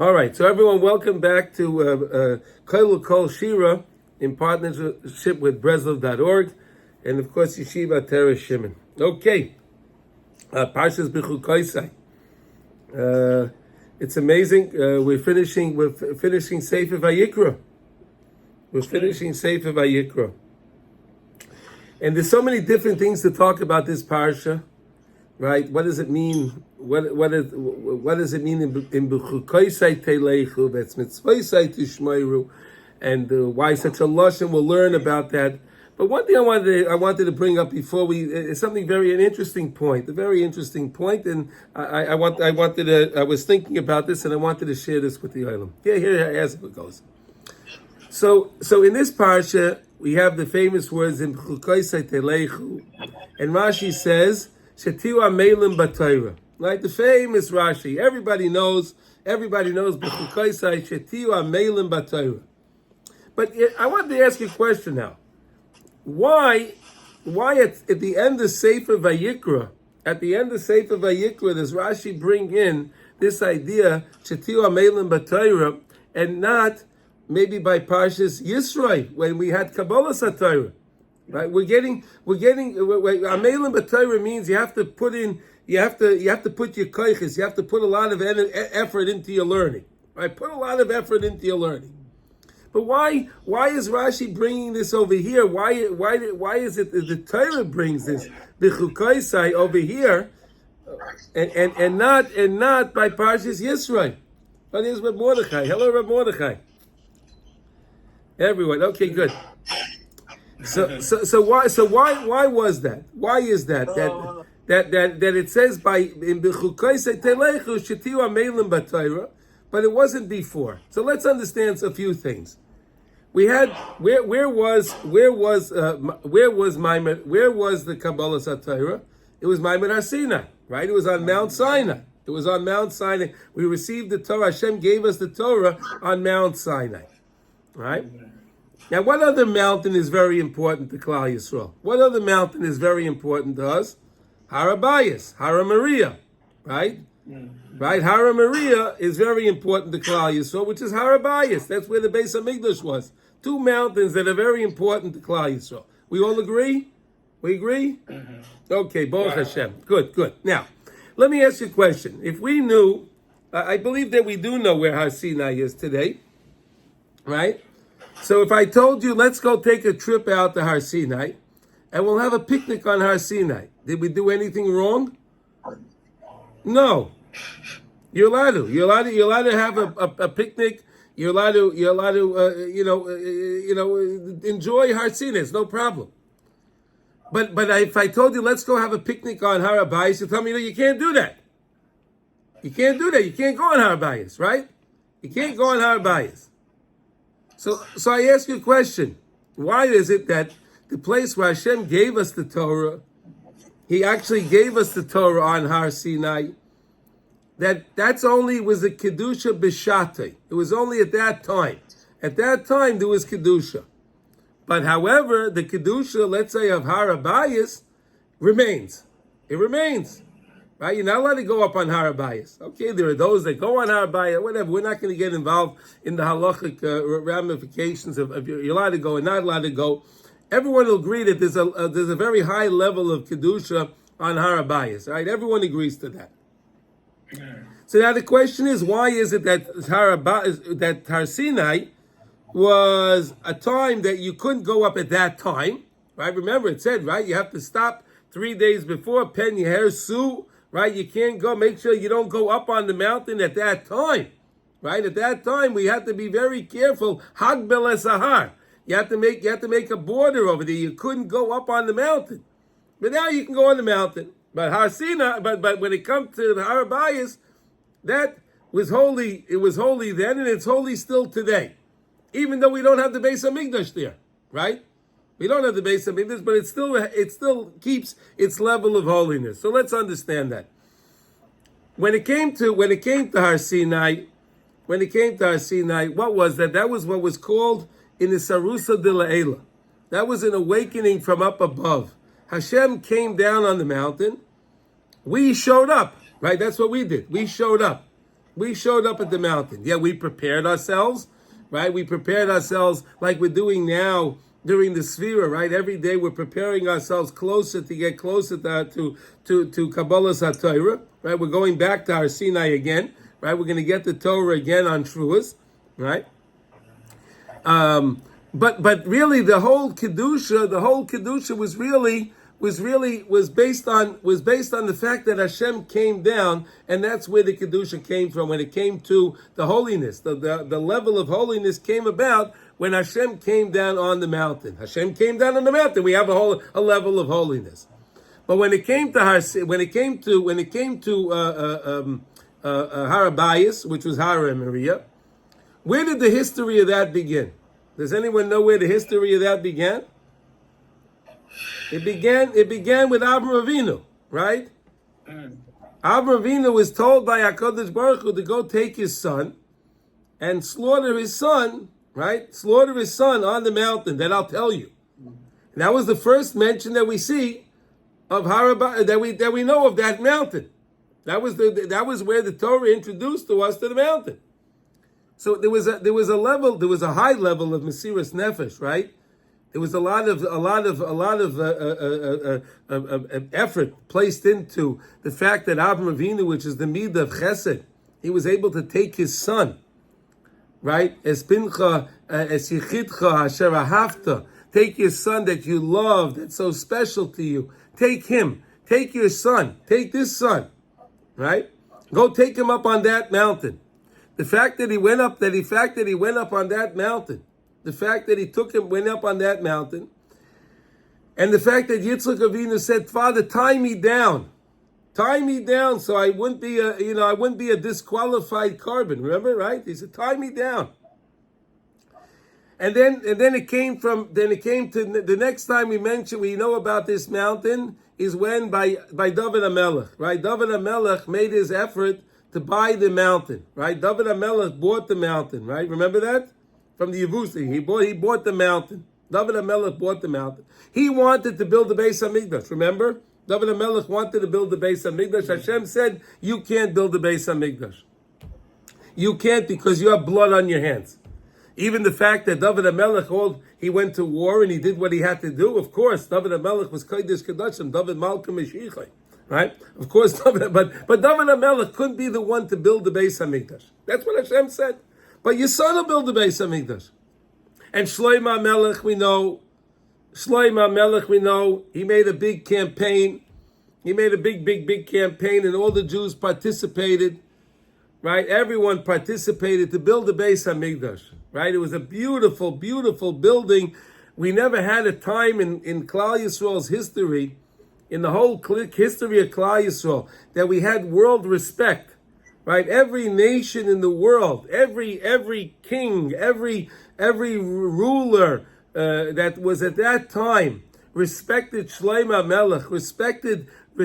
All right, so everyone, welcome back to Kol Shira in partnership with Breslov.org and of course Yeshiva Teresh Shimon. Okay, Parshat Bechukotai. It's amazing. We're finishing Sefer Vayikra. We're finishing Sefer Vayikra, and there's so many different things to talk about this parsha. Right? What does it mean? What does it mean in Bechukotai Telechu? That's mitzvah tishmeiru, and why such a lashon? We'll learn about that. But one thing I wanted to bring up before we is something a very interesting point, and I was thinking about this, and I wanted to share this with the Olam. Here, as it goes. So in this parsha we have the famous words in Bechukotai Telechu, and Rashi says, Shetiu Amelim B'Torah. Right, the famous Rashi. Everybody knows Bechukotai Shetiu Amelim B'Torah. But I want to ask you a question now. Why at the end of Sefer Vayikra, does Rashi bring in this idea Shetiu Amelim B'Torah and not maybe by Parshas Yisroi when we had Kabbalah Satorah? Right, we're getting. Amelim b'Torah means you have to put your koiches. You have to put a lot of effort into your learning. Right, put a lot of effort into your learning. But why is Rashi bringing this over here? Why is it that the Torah brings this Bechukotai over here, and not by Parshas Yisroi? But here's Reb Mordechai. Hello, Reb Mordechai. Everyone, okay, good. So why was that? Why is that it says by in Bechukotai Telechu Shetiu Amelim B'Torah, but it wasn't before? So let's understand a few things. We had where was the Kabbalah Satorah? It was Maimon Har Sinai, right? It was on Mount Sinai. We received the Torah. Hashem gave us the Torah on Mount Sinai, right? Now, what other mountain is very important to Klal Yisrael? What other mountain is very important to us? Har HaBayis, Har Maria, right? Right? Har Maria is very important to Klal Yisrael, which is Har HaBayis. That's where the Beis HaMikdash was. Two mountains that are very important to Klal Yisrael. We all agree? We agree? Mm-hmm. Okay, Baruch Hashem. Good. Now, let me ask you a question. If we knew, I believe that we do know where Har Sinai is today, right? So if I told you, let's go take a trip out to Har Sinai, and we'll have a picnic on Har Sinai, did we do anything wrong? No. You're allowed to have a picnic. You're allowed to enjoy Har Sinai. It's no problem. But if I told you, let's go have a picnic on Har HaBayis, you tell me, no, you can't do that. You can't do that. You can't go on Har HaBayis, right? You can't go on Har HaBayis. So I ask you a question. Why is it that the place where Hashem gave us the Torah, He actually gave us the Torah on Har Sinai, that's only was a Kedusha B'Shatei. It was only at that time. At that time there was Kedusha. But however, the Kedusha, let's say, of Har HaBayis remains. It remains. Right? You're not allowed to go up on Har HaBayis. Okay, there are those that go on Har HaBayis, whatever. We're not going to get involved in the halachic ramifications of you're allowed to go and not allowed to go. Everyone will agree that there's a very high level of Kedusha on Har HaBayis. Right? Everyone agrees to that. So now the question is, why is it that Har Sinai was a time that you couldn't go up at that time? Right? Remember, it said, right, you have to stop 3 days before Pen Yeher Su. Right, you can't go. Make sure you don't go up on the mountain at that time. Right, at that time we had to be very careful. Hagbel Sahar. You have to make a border over there. You couldn't go up on the mountain, but now you can go on the mountain. But Har Sinai, but when it comes to the Har HaBayis, that was holy. It was holy then, and it's holy still today, even though we don't have the Beis HaMikdash there. Right. We don't have the Beis HaMikdash, but it still keeps its level of holiness. So let's understand that. When it came to Har Sinai, what was that? That was what was called in the Sarusa de La'ela. That was an awakening from up above. Hashem came down on the mountain. We showed up, right? That's what we did. We showed up. We showed up at the mountain. Yeah, we prepared ourselves, right? We prepared ourselves like we're doing now during the Sphira, right? Every day we're preparing ourselves closer to get closer to Kabbalah's HaTorah, right? We're going back to our Sinai again, right? We're going to get the Torah again on Shavuos, right? But really the whole kedusha was based on the fact that Hashem came down, and that's where the kedusha came from. When it came to the holiness, the level of holiness came about when Hashem came down on the mountain. Hashem came down on the mountain. We have a level of holiness. But when it came to Har Abayis, which was Har Moriah, where did the history of that begin? Does anyone know where the history of that began? It began with Avraham Avinu, right? Avraham Avinu was told by HaKadosh Baruch Hu to go take his son and slaughter his son, right? Slaughter his son on the mountain, that I'll tell you. And that was the first mention that we see of that we know of that mountain. That was where the Torah introduced to us to the mountain. So there was a high level of Mesiras Nefesh, right? There was a lot of effort placed into the fact that Avraham Avinu, which is the midah of Chesed, he was able to take his son, right? Es pincha, es yichidcha, asher ahavta. Take your son that you love, that's so special to you. Take him. Take your son. Take this son, right? Go take him up on that mountain. The fact that he went up on that mountain, the fact that he went up on that mountain, and the fact that Yitzchak Avinu said, "Father, tie me down, so I wouldn't be a disqualified carbon." Remember, right? He said, "Tie me down." And then it came to the next time we know about this mountain is when by David HaMelech, right? David HaMelech made his effort to buy the mountain, right? David HaMelech bought the mountain, right? Remember that? From the Yevusi. He bought the mountain. David HaMelech bought the mountain. He wanted to build the Beis HaMikdash, remember? David HaMelech wanted to build the Beis HaMikdash. Hashem said, you can't build the Beis HaMikdash. You can't because you have blood on your hands. Even the fact that David HaMelech, he went to war and he did what he had to do. Of course, David HaMelech was Kodesh Kodashim, David Malka Meshichai, right? Of course, but David HaMelech couldn't be the one to build the Beis HaMikdash. That's what Hashem said. But your son will build the Beis HaMikdash. And Shlomo HaMelech, we know, he made a big campaign. He made a big campaign, and all the Jews participated, right? Everyone participated to build the Beis HaMikdash, right? It was a beautiful, beautiful building. We never had a time in Klal Yisrael's history, in the whole history of Klal Yisrael, that we had world respect, right? Every nation in the world, every king, every ruler that was at that time respected Shlomo HaMelech, respected the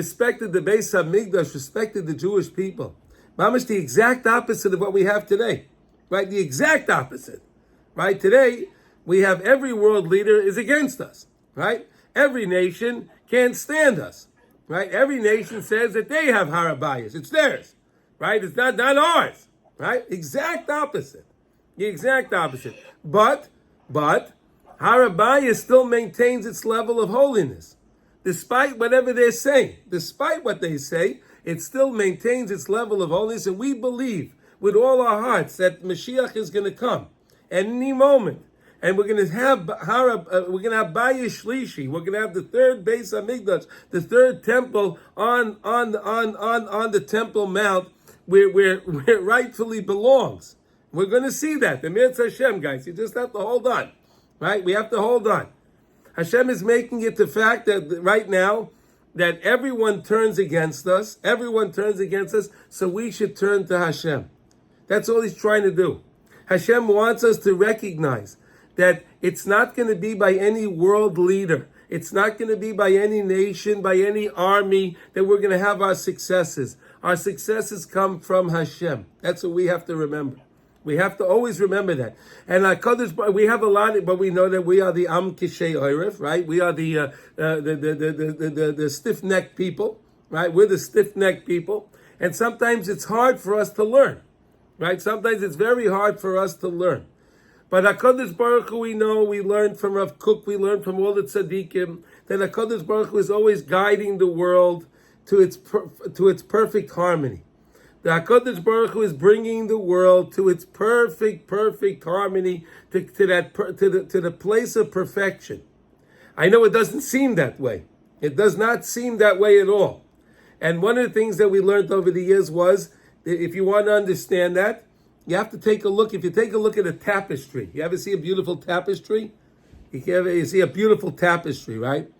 Beis HaMikdash, respected the Jewish people. Mamish, the exact opposite of what we have today, right? The exact opposite, right? Today, we have every world leader is against us, right? Every nation can't stand us, right? Every nation says that they have Har Abayis. It's theirs, right? It's not ours, right? Exact opposite. The exact opposite. But Har Abayis still maintains its level of holiness. Despite whatever they're saying, despite what they say, it still maintains its level of holiness, and we believe with all our hearts that Mashiach is going to come at any moment, and we're going to have Bayis Shlishi. We're going to have the third Beis HaMikdash, the third temple on the Temple Mount where it rightfully belongs. We're going to see that. The mitzvah Hashem, guys. You just have to hold on, right? We have to hold on. Hashem is making it the fact that right now, that everyone turns against us, so we should turn to Hashem. That's all he's trying to do. Hashem wants us to recognize that it's not going to be by any world leader, it's not going to be by any nation, by any army that we're going to have our successes. Our successes come from Hashem. That's what we have to remember. We have to always remember that. And we have a lot, but we know that we are the Am Kishei Oiref, right? We are the stiff-necked people, right? We're the stiff-necked people. And sometimes it's hard for us to learn. right? Sometimes it's very hard for us to learn. But HaKadosh Baruch Hu, we know, we learned from Rav Kook, we learned from all the tzaddikim, that HaKadosh Baruch Hu is always guiding the world to its perfect harmony. The HaKadosh Baruch Hu is bringing the world to its perfect harmony, to the place of perfection. I know it doesn't seem that way. It does not seem that way at all. And one of the things that we learned over the years was, if you want to understand that, you have to take a look. If you take a look at a tapestry, you ever see a beautiful tapestry? You see a beautiful tapestry, right?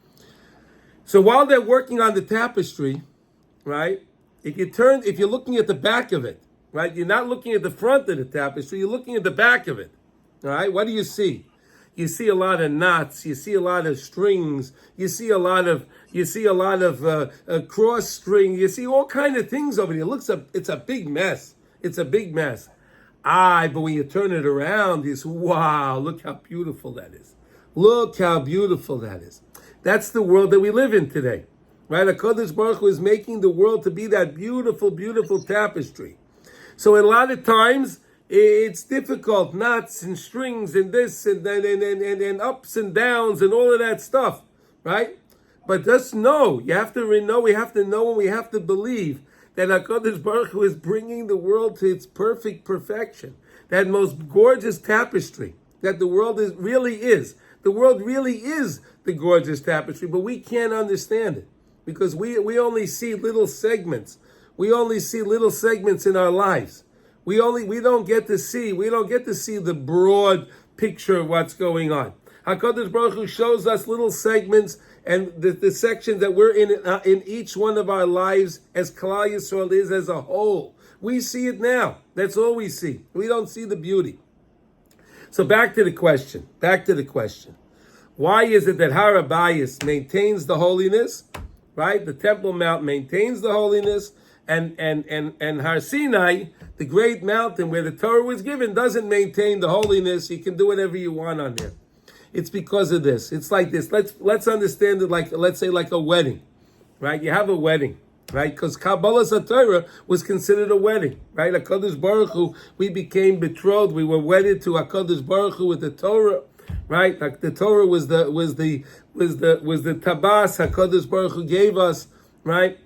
So while they're working on the tapestry, right? If you're looking at the back of it, right? You're not looking at the front of the tapestry. You're looking at the back of it, all right? What do you see? You see a lot of knots. You see a lot of strings. You see a lot of cross string. You see all kind of things over here. It's a big mess. It's a big mess. But when you turn it around, you say, wow, look how beautiful that is. Look how beautiful that is. That's the world that we live in today. Right? HaKadosh Baruch Hu is making the world to be that beautiful, beautiful tapestry. So a lot of times, it's difficult, knots and strings and this and ups and downs and all of that stuff, right? But just know, we have to know and we have to believe that HaKadosh Baruch Hu is bringing the world to its perfect perfection. That most gorgeous tapestry that the world really is. The world really is the gorgeous tapestry, but we can't understand it because we only see little segments. We only see little segments in our lives. We don't get to see the broad picture of what's going on. HaKadosh Baruch Hu shows us little segments and the sections that we're in each one of our lives as Klal Yisrael is as a whole. We see it now. That's all we see. We don't see the beauty. So back to the question. Why is it that Har HaBayis maintains the holiness, right? The Temple Mount maintains the holiness, and Har Sinai, the great mountain where the Torah was given, doesn't maintain the holiness. You can do whatever you want on there. It's because of this. It's like this. Let's understand it like, let's say, like a wedding, right? You have a wedding, right? Because Kabbalah Torah was considered a wedding, right? HaKadosh Baruch Hu, we became betrothed. We were wedded to HaKadosh Baruch Hu with the Torah, right? Like the Torah was the tabas HaKadosh Baruch Hu gave us, right?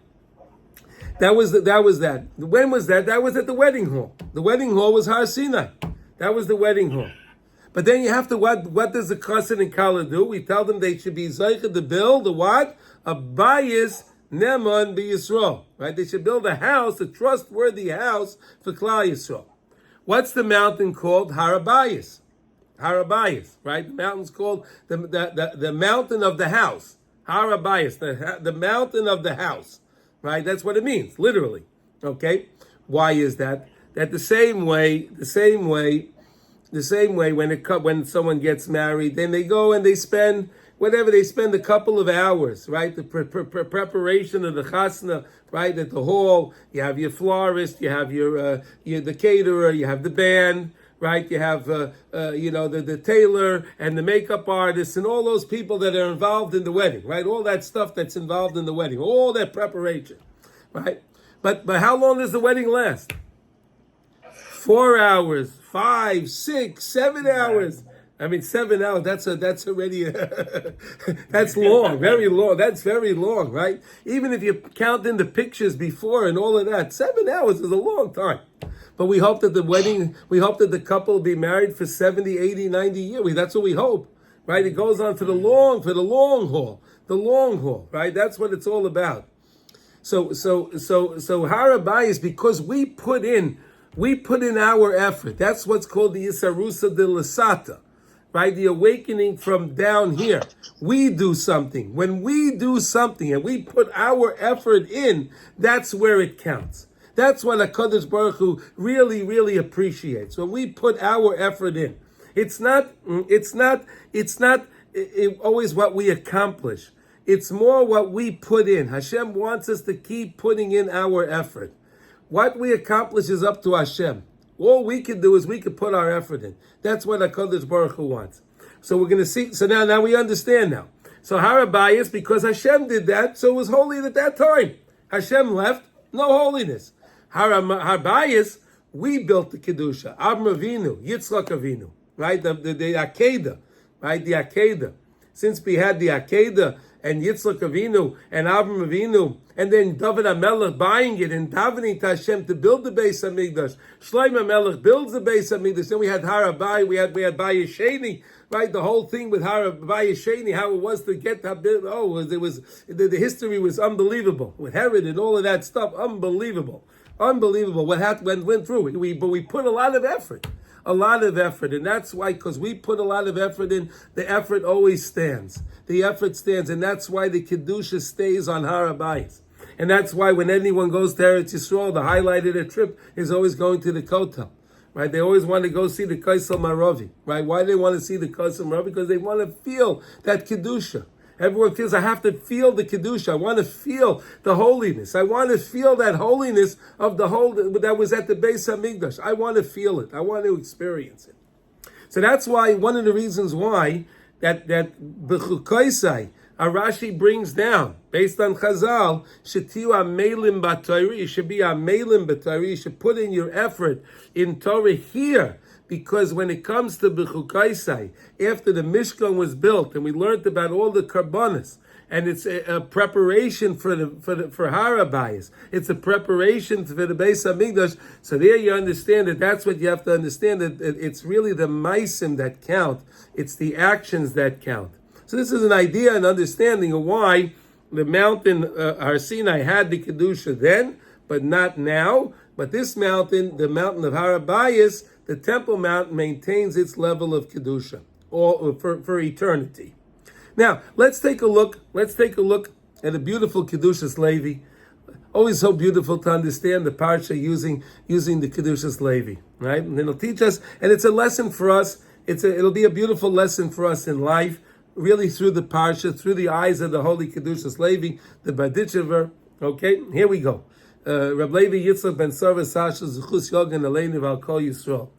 That was that. When was that? That was at the wedding hall. The wedding hall was Har Sinai. That was the wedding hall. But then you have to, what does the Chassid and Kala do? We tell them they should be Zaycha to build a what? A Bayis Neman B'Yisrael. Right? They should build a house, a trustworthy house for Klal Yisrael. What's the mountain called? Har HaBayis. Har HaBayis, right? The mountain's called the mountain of the house. Har HaBayis, the mountain of the house. Right? That's what it means, literally. Okay? Why is that? That the same way when someone gets married, then they go and they spend a couple of hours, right? The preparation of the chasna, right? At the hall, you have your florist, you have the caterer, you have the band, right? You have the tailor and the makeup artist and all those people that are involved in the wedding, right? All that stuff that's involved in the wedding, all that preparation, right? But how long does the wedding last? 4 hours, 5, 6, 7 hours. I mean, 7 hours, that's already, that's long, very long. That's very long, right? Even if you count in the pictures before and all of that, 7 hours is a long time. But we hope that the couple will be married for 70, 80, 90 years. That's what we hope, right? It goes on for the long haul, right? That's what it's all about. So Har HaBayis, because we put in our effort. That's what's called the Isarusa de Lasata, right? The awakening from down here. We do something. When we do something and we put our effort in, that's where it counts. That's what HaKadosh Baruch Hu really, really appreciates. When we put our effort in. It's not always what we accomplish. It's more what we put in. Hashem wants us to keep putting in our effort. What we accomplish is up to Hashem. All we can do is we can put our effort in. That's what HaKadosh Baruch Hu wants. So we're going to see. So now we understand now. So Har HaBayis, because Hashem did that, so it was holy at that time. Hashem left, no holiness. Har HaBayis We built the Kedusha. Avraham Avinu, Yitzchak Avinu, right? The Akedah, right? The Akedah. Since we had the Akedah and Yitzchak Avinu and Avraham Avinu, and then David HaMelech buying it and davening to Hashem to build the Beis HaMikdash. Shlomo HaMelech builds the Beis HaMikdash. Then we had Har HaBayis, we had Bayesheni, right? The whole thing with Har Bayesheni, how it was to get the history was unbelievable with Herod and all of that stuff, unbelievable. What went through. But we put a lot of effort. And that's why, because we put a lot of effort in, the effort always stands. The effort stands, and that's why the Kedusha stays on Har HaBayis. And that's why when anyone goes to Eretz Yisrael, the highlight of their trip is always going to the Kotel. Right? They always want to go see the Kaisel Maravi. Right? Why do they want to see the Kaisel Maravi? Because they want to feel that Kedusha. Everyone feels, I have to feel the Kedusha. I want to feel the holiness. I want to feel that holiness of the whole that was at the Beis HaMikdash. I want to feel it. I want to experience it. So that's why, one of the reasons why that Bechukotai, Rashi brings down, based on Chazal, Shetiu Amelim B'Torah, you should be Amelim B'Torah, you should put in your effort in Torah here, because when it comes to Bechukotai, after the Mishkan was built, and we learned about all the karbanos, and it's a preparation for Har HaBayis, it's a preparation for the Beis HaMikdash. So there you understand that that's what you have to understand, that it's really the maisim that count, it's the actions that count. So this is an idea and understanding of why the mountain Har Sinai had the Kedusha then, but not now. But this mountain, the mountain of Har HaBayis, the Temple Mount, maintains its level of Kedusha for eternity. Now, let's take a look at a beautiful Kedushas Levi. Always so beautiful to understand the Parsha using the Kedushas Levi, right? And it'll teach us, and it's a lesson for us. It'll be a beautiful lesson for us in life, really through the Parsha, through the eyes of the Holy Kedushas Levi, the Badichever. Okay, here we go. Reb Levi Yitzchak ben Sarva Sasha Zuchus Yogan Aleinu Val Kol Yisrael.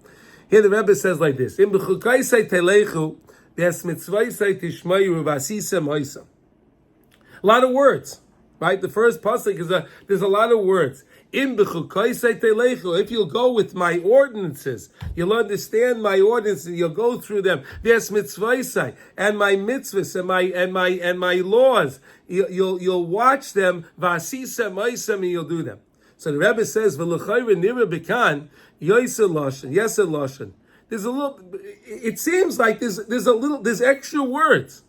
Here the Rebbe says like this: In Bechukotai Telechu, Ves Mitzvosai Tishmayu V'Asisem Hoisam. A lot of words, right? The first pasuk is there's a lot of words. In Bechukotai Telechu, if you'll go with my ordinances, you'll understand my ordinances, you'll go through them. Ves Mitzvosai, and my mitzvahs and my laws, you'll watch them. V'Asisem Hoisam, and you'll do them. So the Rebbe says, "V'Lechayre Nira Bekan Yosel Lashon, Yesel Lashon." There's a little. It seems like there's extra words.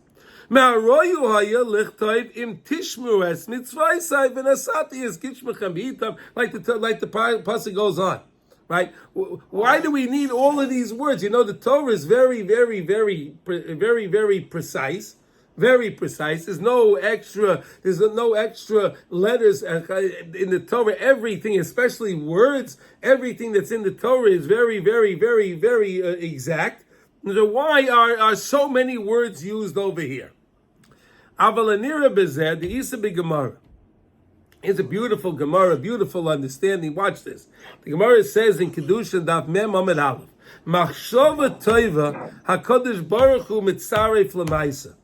Ma'aroyu haya lichtoiv im tishmu es mitzvosai v'nasati es gishmechem b'itam. Like the pasuk goes on, right? Why do we need all of these words? You know, the Torah is very, very, very, very, very precise. Very precise. There's no extra letters in the Torah. Everything, especially words, everything that's in the Torah is very, very, very, very exact. So why are so many words used over here? Avalanira Bezer, the Isa Gemara. It's a beautiful Gemara, beautiful understanding. Watch this. The Gemara says in Kedusha Daf Mem Amud Aleph, Machshava Toiva HaKadosh Baruch Hu Mitzaref L'Maisa.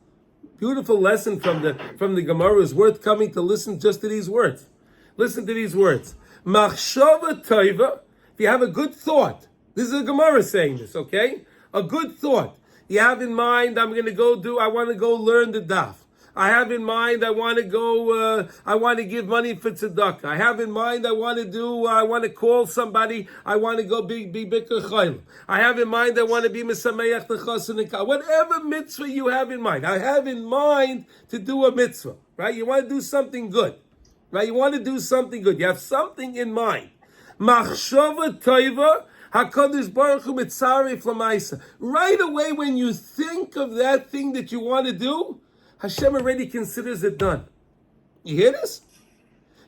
Beautiful lesson from the Gemara is worth coming to listen just to these words. Listen to these words. Machshava Toiva. If you have a good thought, this is a Gemara saying this, okay? A good thought. You have in mind, I want to go learn the daf. I have in mind, I want to give money for tzedakah. I have in mind, I want to call somebody. I want to go be Bikkur Chayil. I have in mind, I want to be Mesameach Nechasun. Whatever mitzvah you have in mind. I have in mind to do a mitzvah, right? You want to do something good, right? You want to do something good. You have something in mind. Machshava Toiva, HaKadosh Baruch Hu Mitzaref L'Maisa. Right away when you think of that thing that you want to do, Hashem already considers it done. You hear this?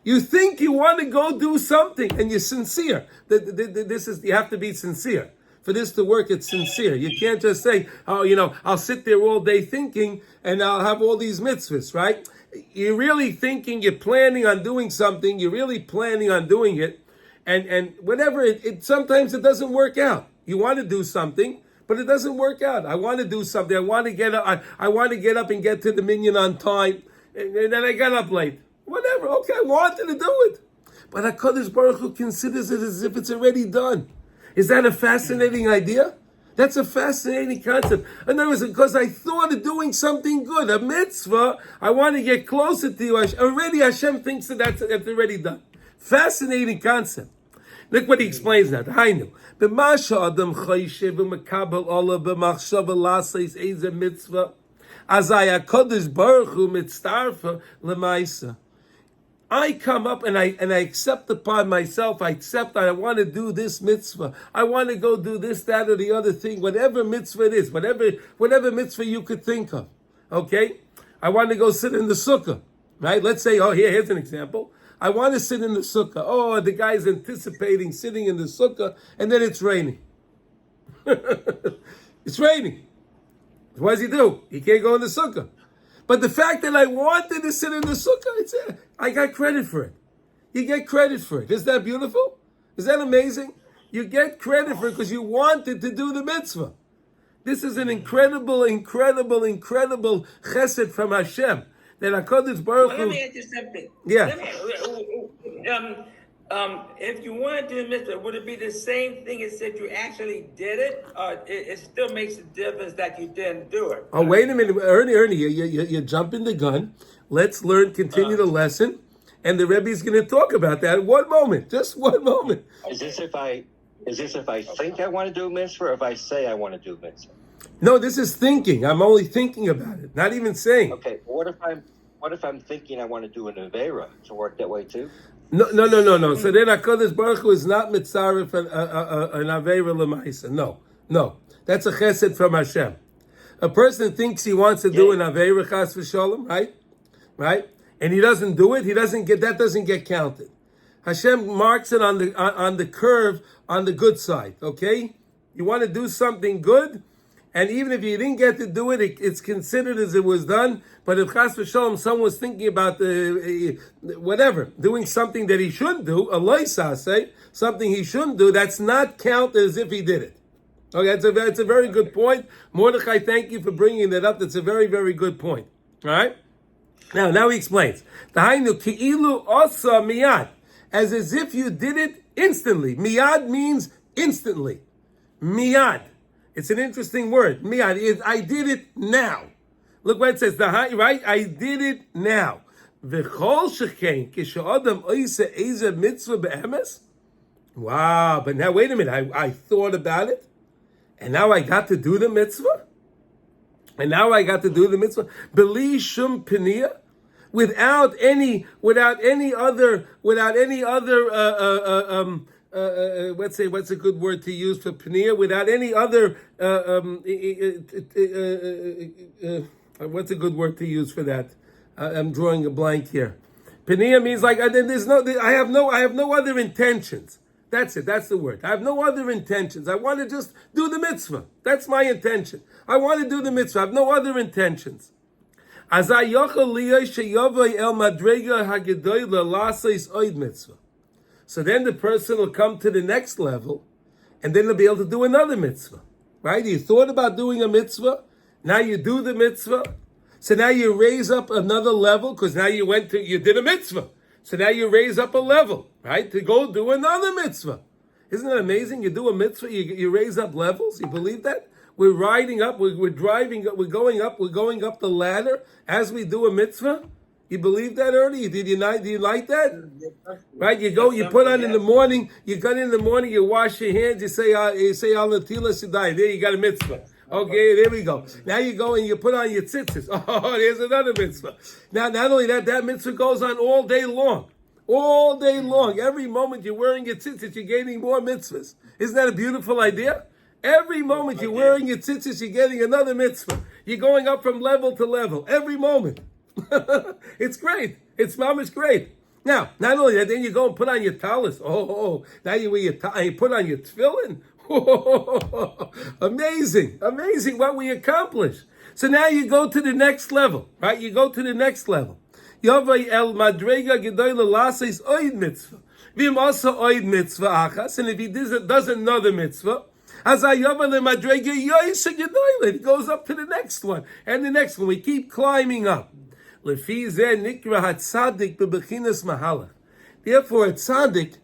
You think you want to go do something and you're sincere. You have to be sincere. For this to work, it's sincere. You can't just say, I'll sit there all day thinking and I'll have all these mitzvahs, right? You're really thinking, you're planning on doing something, you're really planning on doing it, and whatever, sometimes it doesn't work out. You want to do something, but it doesn't work out. I want to do something. I want to get up and get to the minyan on time, and then I got up late. Whatever. Okay, I wanted to do it. but HaKadosh Baruch Hu considers it as if it's already done. Is that a fascinating idea? That's a fascinating concept. In other words, because I thought of doing something good, a mitzvah, I want to get closer to you. Already Hashem thinks that that's already done. Fascinating concept. Look what he explains now. Hainu. B'masha adam chayshev v'mekabel olah b'machshava l'asais eza mitzvah azay HaKadosh Baruch Hu mitztarfa l'maisa. I come up and I accept upon myself. I accept that I want to do this mitzvah. I want to go do this, that, or the other thing. Whatever mitzvah it is, whatever mitzvah you could think of. Okay, I want to go sit in the sukkah. Right? Let's say, here's an example. I want to sit in the sukkah. Oh, the guy's anticipating sitting in the sukkah, and then it's raining. It's raining. What does he do? He can't go in the sukkah. But the fact that I wanted to sit in the sukkah, I got credit for it. You get credit for it. Isn't that beautiful? Is that amazing? You get credit for it because you wanted to do the mitzvah. This is an incredible, incredible, incredible chesed from Hashem. That HaKadosh Baruch Hu... Let me ask you something. Yeah. If you want to do the mitzvah, would it be the same thing as if you actually did it? Or it still makes a difference that you didn't do it? Oh, wait a minute. Ernie, you're jumping the gun. Let's continue the lesson. And the Rebbe's going to talk about that. One moment. Just one moment. Is this if I think I want to do a mitzvah or if I say I want to do a mitzvah? No, this is thinking. I'm only thinking about it. Not even saying. Okay. What if I'm thinking I want to do an avera? To work that way too? No. So then HaKadosh Baruch Hu is not mitzaref an aveira l'maisa. No. That's a chesed from Hashem. A person thinks he wants to do an aveira chas v'sholem, right? And he doesn't do it. That doesn't get counted. Hashem marks it on the curve on the good side. Okay, you want to do something good, and even if you didn't get to do it, it's considered as it was done. But if chas v'sholem, someone was thinking about doing something that he shouldn't do, a loisase, something he shouldn't do, that's not counted as if he did it. Okay, that's a very good point. Mordechai, thank you for bringing that up. That's a very, very good point. All right? Now he explains. Tahainu ki'ilu asa miyad. As if you did it instantly. Miyad means instantly. Miyad. It's an interesting word. Miyad. I did it now. Look what it says. Right? I did it now. V'chol shechein kish'adam oise eze mitzvah be'emes. Wow. But now wait a minute. I thought about it. And now I got to do the mitzvah? Beli shum penia, without any other, what's a good word to use for penia? Without any other, what's a good word to use for that? I'm drawing a blank here. Penia means like I have no other intentions. That's it. That's the word. I have no other intentions. I want to just do the mitzvah. That's my intention. I want to do the mitzvah. I have no other intentions. So then the person will come to the next level, and then they'll be able to do another mitzvah. Right? You thought about doing a mitzvah. Now you do the mitzvah. So now you raise up another level because now you did a mitzvah. So now you raise up a level, right? To go do another mitzvah. Isn't that amazing? You do a mitzvah, you raise up levels. You believe that? We're riding up, we're driving up, we're going up the ladder as we do a mitzvah. You believe that, Ernie? Do you like that? Right? You put on in the morning, you wash your hands, you say al natila sidai. There you got a mitzvah. Okay, there we go. Now you go and you put on your tzitzis. Oh, there's another mitzvah. Now, not only that mitzvah goes on all day long. All day long. Every moment you're wearing your tzitzis, you're gaining more mitzvahs. Isn't that a beautiful idea? Every moment you're wearing your tzitzis, you're getting another mitzvah. You're going up from level to level. Every moment. It's great. It's mamish great. Now, not only that, then you go and put on your talis. Now you wear you put on your tefillin. Amazing what we accomplish. So now you go to the next level, right? You go to the next level. Yavai el madrega gedoyle lases oid mitzvah. Vim also oid mitzvah achas. And if he does another mitzvah, as I yavai le madrega yoyse gedoyle, it goes up to the next one and the next one. We keep climbing up. Lefi zeh nikra hatzadik bebechinas mahalach. Therefore, a tzaddik,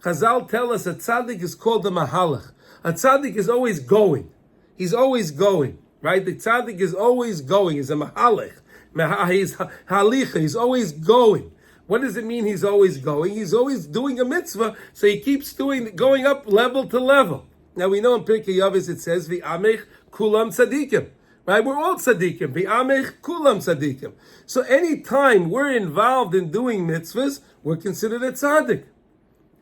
Chazal tell us a tzaddik is called a mahalach. A tzaddik is always going. He's always going, right? The tzaddik is always going. He's a mahalach. He's halicha. He's always going. What does it mean he's always going? He's always doing a mitzvah, so he keeps going up level to level. Now we know in Pirkei Avos it says, V'amech kulam tzadikim. Right? We're all tzaddikim. V'amech kulam tzaddikim. So any time we're involved in doing mitzvahs, we're considered a tzaddik.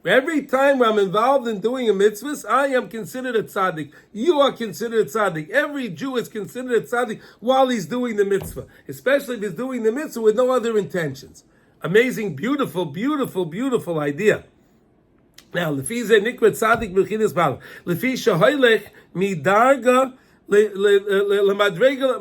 Every time I'm involved in doing a mitzvah, I am considered a tzaddik. You are considered a tzaddik. Every Jew is considered a tzaddik while he's doing the mitzvah. Especially if he's doing the mitzvah with no other intentions. Amazing, beautiful, beautiful, beautiful idea. Now, lefi ze nikra tzaddik b'chinas b'alav. Lefi shahoylech midarga lemadrega,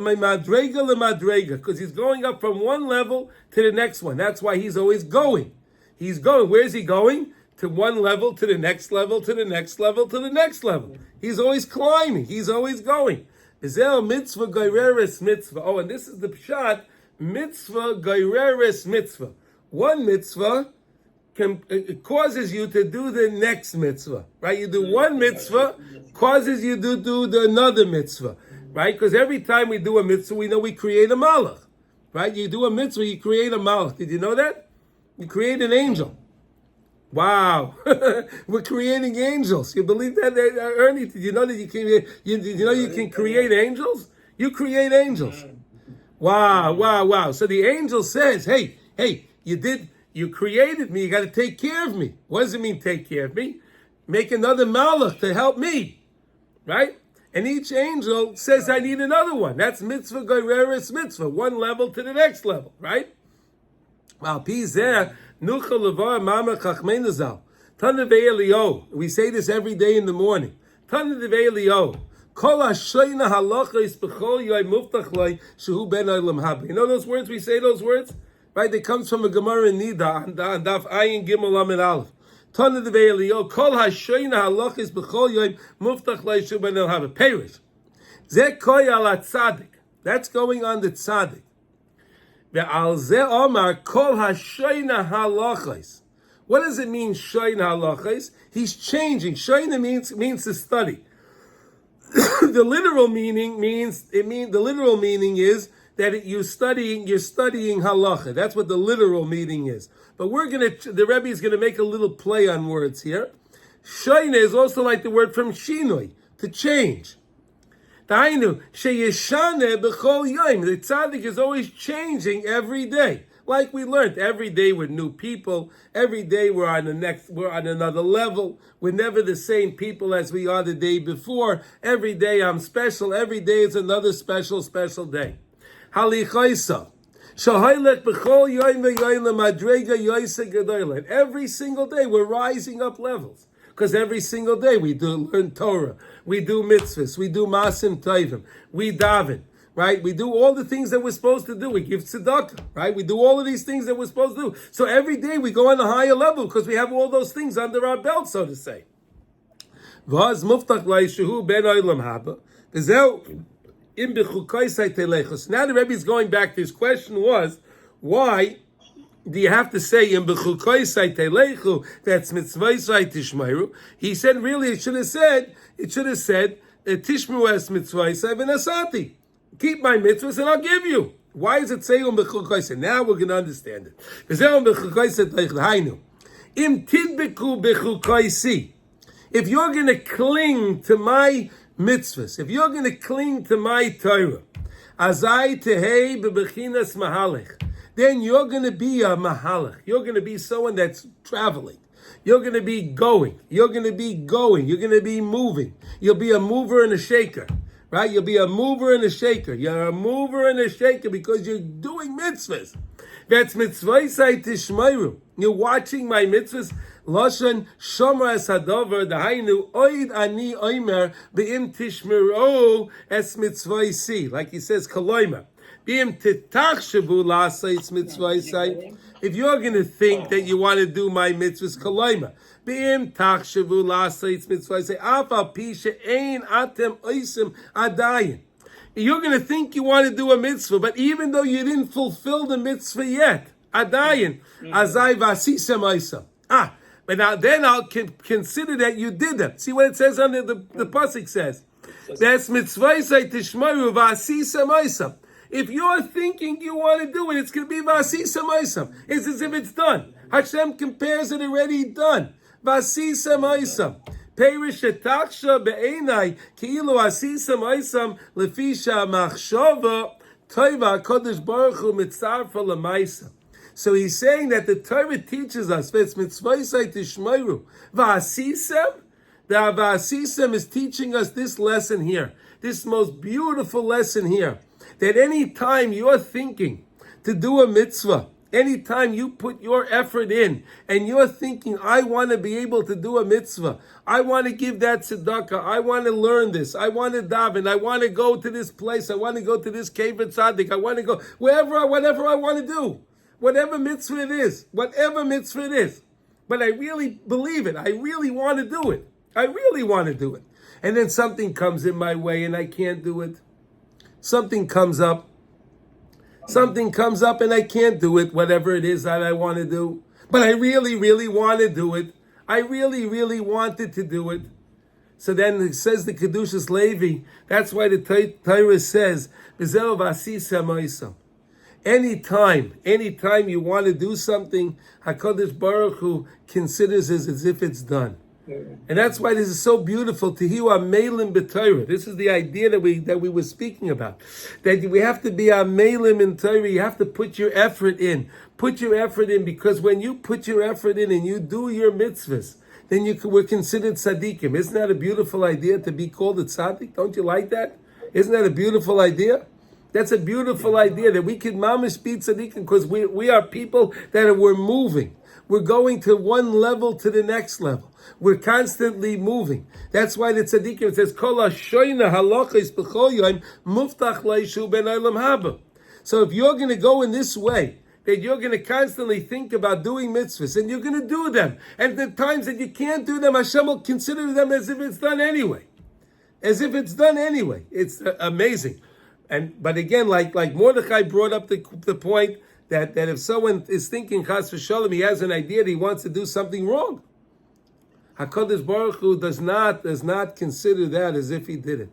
because he's going up from one level to the next one. That's why he's always going. He's going. Where's he going? To one level, to the next level, to the next level, to the next level. He's always climbing. He's always going. Mitzvah geireres mitzvah. Oh, and this is the pshat. Mitzvah geireres mitzvah. One mitzvah it causes you to do the next mitzvah, right? You do one mitzvah, causes you to do another mitzvah, right? Because every time we do a mitzvah, we know we create a malach, right? You do a mitzvah, you create a malach. Did you know that? You create an angel. Wow, we're creating angels. You believe that, Ernie? Did you know that you can? Did you know you can create angels? You create angels. Wow. So the angel says, "Hey, you created me. You got to take care of me." What does it mean, take care of me? Make another malach to help me, right? And each angel says, "I need another one." That's mitzvah geireres mitzvah, one level to the next level, right? Wow, Pizer. We say this every day in the morning. You know those words? We say those words? Right? They comes from a Gemara in Nida on Daf Ayin Gimel Lamed Aleph. That's going on the tzaddik. What does it mean, shoyna halachos? He's changing. Shoyna means to study. The literal meaning is that you're studying halacha. That's what the literal meaning is. But the Rebbe is gonna make a little play on words here. Shoyna is also like the word from shinoi, to change. The tzaddik is always changing every day. Like we learned, every day we're new people. Every day we're on another level. We're never the same people as we are the day before. Every day I'm special. Every day is another special day. Halichaisa. Every single day we're rising up levels. Because every single day we learn Torah, we do mitzvahs, we do masim tovim, we daven, right? We do all the things that we're supposed to do. We give tzedakah, right? We do all of these things that we're supposed to do. So every day we go on a higher level because we have all those things under our belt, so to say. Now the Rebbe is going back. His question was, why do you have to say in Bechukotai telechu that's mitzvah tishmeru? He said really it should have said tishmeru es mitzvah v'nasati. Keep my mitzvahs and I'll give you. Why does it say Bechukotai? Now we're going to understand it. Im tidbeku bechukotai. If you're going to cling to my mitzvahs, if you're going to cling to my Torah, azai tehei bebechinas mahalech, then you're going to be a mahalach. You're going to be someone that's traveling. You're going to be going. You're going to be moving. You'll be a mover and a shaker, right? You'll be a mover and a shaker. You're a mover and a shaker because you're doing mitzvahs. That's mitzvah tishmeru. You're watching my mitzvahs. Lashon shomer es hadover dahainu oid ani oimer beim tishmeru es mitzvah. Like he says, koloimer. If you're going to think that you want to do my mitzvahs, koloima. You're going to think you want to do a mitzvah, but even though you didn't fulfill the mitzvah yet, adayin, azai vasisem. But now then I'll consider that you did them. See what it says under the pasuk says. That's mitzvah tishmaru v'asisa ma'asam. If you're thinking you want to do it, it's going to be v'asisa ma'asam. It's as if it's done. Hashem compares it already done. V'asisa ma'asam. Perish etaksha be'enai ki'ilu asisa ma'asam lefisha machshava toiva kodesh baruch hu mitzarfa l'ma'asam. So he's saying that the Torah teaches us that mitzvah tishmaru v'asisem. The v'asisem is teaching us this lesson here, this most beautiful lesson here, that any time you're thinking to do a mitzvah, anytime you put your effort in and you're thinking, I want to be able to do a mitzvah, I want to give that tzedakah, I want to learn this, I want to daven, I want to go to this place, I want to go to this cave at tzaddik, I want to go whatever I want to do. Whatever mitzvah it is, but I really believe it. I really want to do it. And then something comes in my way and I can't do it. Something comes up and I can't do it, whatever it is that I want to do. But I really, really want to do it. I really, really wanted to do it. So then it says the Kedushas Levi, that's why the Torah says, B'zeh v'asisa ma'asam. Anytime you want to do something, HaKadosh Baruch Hu considers it as if it's done. And that's why this is so beautiful. Tihiu amelim b'Torah. This is the idea that we were speaking about. That we have to be amelim in Torah. You have to put your effort in. Put your effort in, because when you put your effort in and you do your mitzvahs, then we're considered tzaddikim. Isn't that a beautiful idea to be called a tzaddik? Don't you like that? Isn't that a beautiful idea? That's a beautiful idea, that we can mamish be tzaddikim, because we are people that we're moving. We're going to one level to the next level. We're constantly moving. That's why the tzaddikim, it says, Kol ha-shoyna halachos b'chol yom muftach laishu ben olam haba. So if you're going to go in this way, that you're going to constantly think about doing mitzvahs, and you're going to do them, and the times that you can't do them, Hashem will consider them as if it's done anyway. It's amazing. But again, like Mordechai brought up the point that if someone is thinking chas v'shalom, he has an idea that he wants to do something wrong, HaKadosh Baruch Hu does not consider that as if he did it.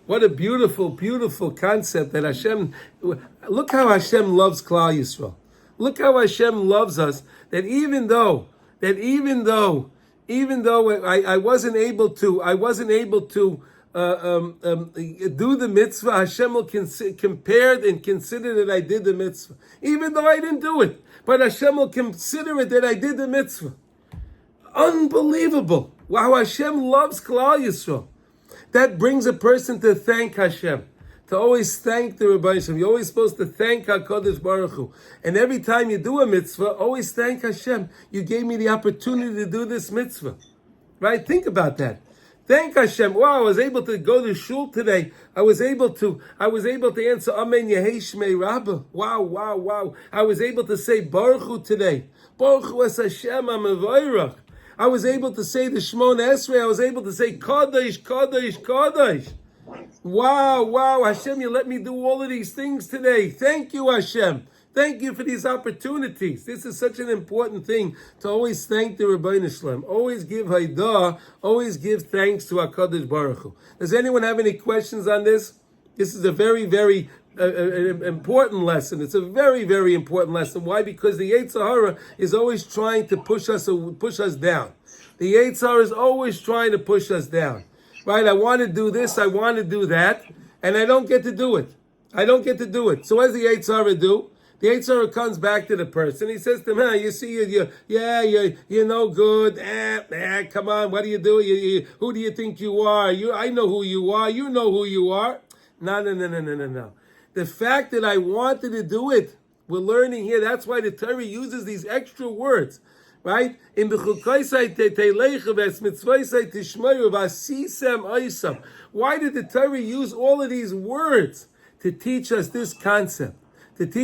What a beautiful, beautiful concept that Hashem. Look how Hashem loves Klal Yisrael. Look how Hashem loves us. That even though I wasn't able to do the mitzvah, Hashem will compare and consider that I did the mitzvah. Even though I didn't do it, but Hashem will consider it that I did the mitzvah. Unbelievable. Wow, Hashem loves Klal Yisrael. That brings a person to thank Hashem, to always thank the Rebbeinu Shalom. You're always supposed to thank HaKadosh Baruch Hu. And every time you do a mitzvah, always thank Hashem. You gave me the opportunity to do this mitzvah. Right? Think about that. Thank Hashem. Wow, I was able to go to shul today. I was able to answer Amen Yehei Shmei Rabbah. Wow. I was able to say Baruch Hu today. Baruch Hu es Hashem HaMevorach. I was able to say the Shmona Esrei. I was able to say Kadosh. Wow, Hashem, you let me do all of these things today. Thank you, Hashem. Thank you for these opportunities. This is such an important thing, to always thank the Rebbeinu Shalom. Always give Haidah, always give thanks to HaKadosh Baruch Hu. Does anyone have any questions on this? This is a very, very important lesson. It's a very, very important lesson. Why? Because the Yetzer Hara is always trying to push us down. The Yetzer Hara is always trying to push us down. Right? I want to do this, I want to do that, and I don't get to do it. So what does the Yetzer Hara do? The Yetzer Hara comes back to the person. He says to him, you see, you're no good. Come on, what do you do? Who do you think you are? I know who you are. You know who you are. No. The fact that I wanted to do it, we're learning here. That's why the Torah uses these extra words, right? In Bechukotai teleicha v'mitzvosai tishmaru v'asisem oisam. Why did the Torah use all of these words? To teach us this concept. I could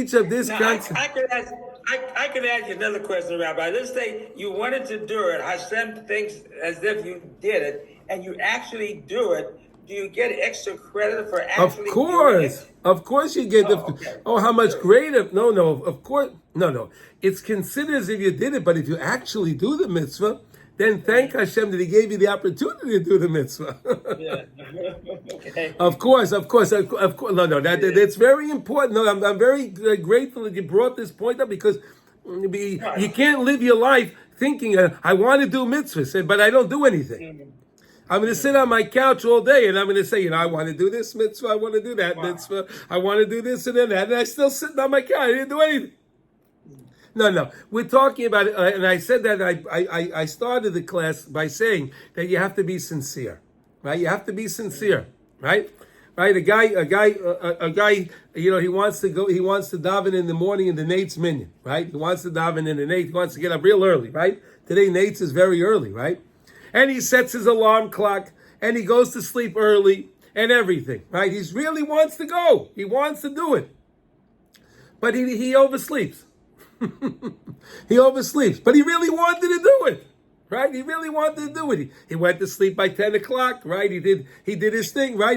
ask you another question, Rabbi. Let's say you wanted to do it. Hashem thinks as if you did it, and you actually do it. do you get extra credit for actually doing it? Of course you get okay. how much greater? No, of course, no. It's considered as if you did it, but if you actually do the mitzvah, then thank Hashem that He gave you the opportunity to do the mitzvah. Yeah. Okay. Of course. No. That's very important. No, I'm very grateful that you brought this point up because you can't live your life thinking I want to do mitzvahs, but I don't do anything. I'm going to sit on my couch all day and I'm going to say, I want to do this mitzvah, I want to do that mitzvah, I want to do this and then that, and I still sitting on my couch. I didn't do anything. No. We're talking about it, and I said that I started the class by saying that you have to be sincere, right? You have to be sincere, right? Right? A guy. He wants to daven in the morning in the Nate's minyan, right? He wants to daven in the Nate. He wants to get up real early, right? Today Nate's is very early, right? And he sets his alarm clock, and he goes to sleep early, and everything, right? He really wants to go. He wants to do it, but he oversleeps. He oversleeps, but he really wanted to do it, right? He really wanted to do it. He went to sleep by 10 o'clock, right? He did his thing, right?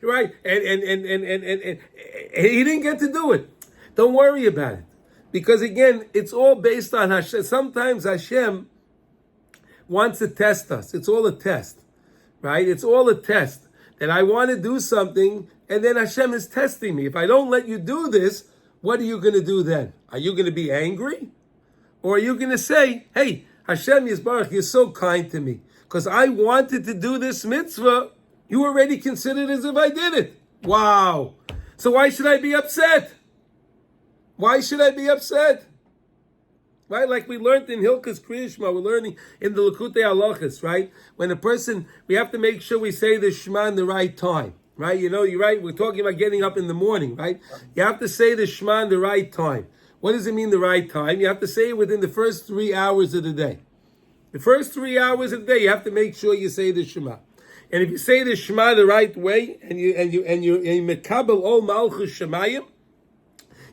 Right, and he didn't get to do it. Don't worry about it, because again, it's all based on Hashem. Sometimes Hashem wants to test us. It's all a test, right? It's all a test that I want to do something, and then Hashem is testing me. If I don't let you do this, what are you going to do then? Are you going to be angry? Or are you going to say, hey, Hashem Yisbarach, you're so kind to me. Because I wanted to do this mitzvah, you already considered as if I did it. Wow. So why should I be upset? Why should I be upset? Right? Like we learned in Hilchas Kriyishma, we're learning in the Likutei Halachos, right? When we have to make sure we say the Shema in the right time. Right? You're right. We're talking about getting up in the morning, right? You have to say the Shema in the right time. What does it mean, the right time? You have to say it within the first 3 hours of the day. The first 3 hours of the day, you have to make sure you say the Shema. And if you say the Shema the right way, and you mekabel ol malchus shemayim,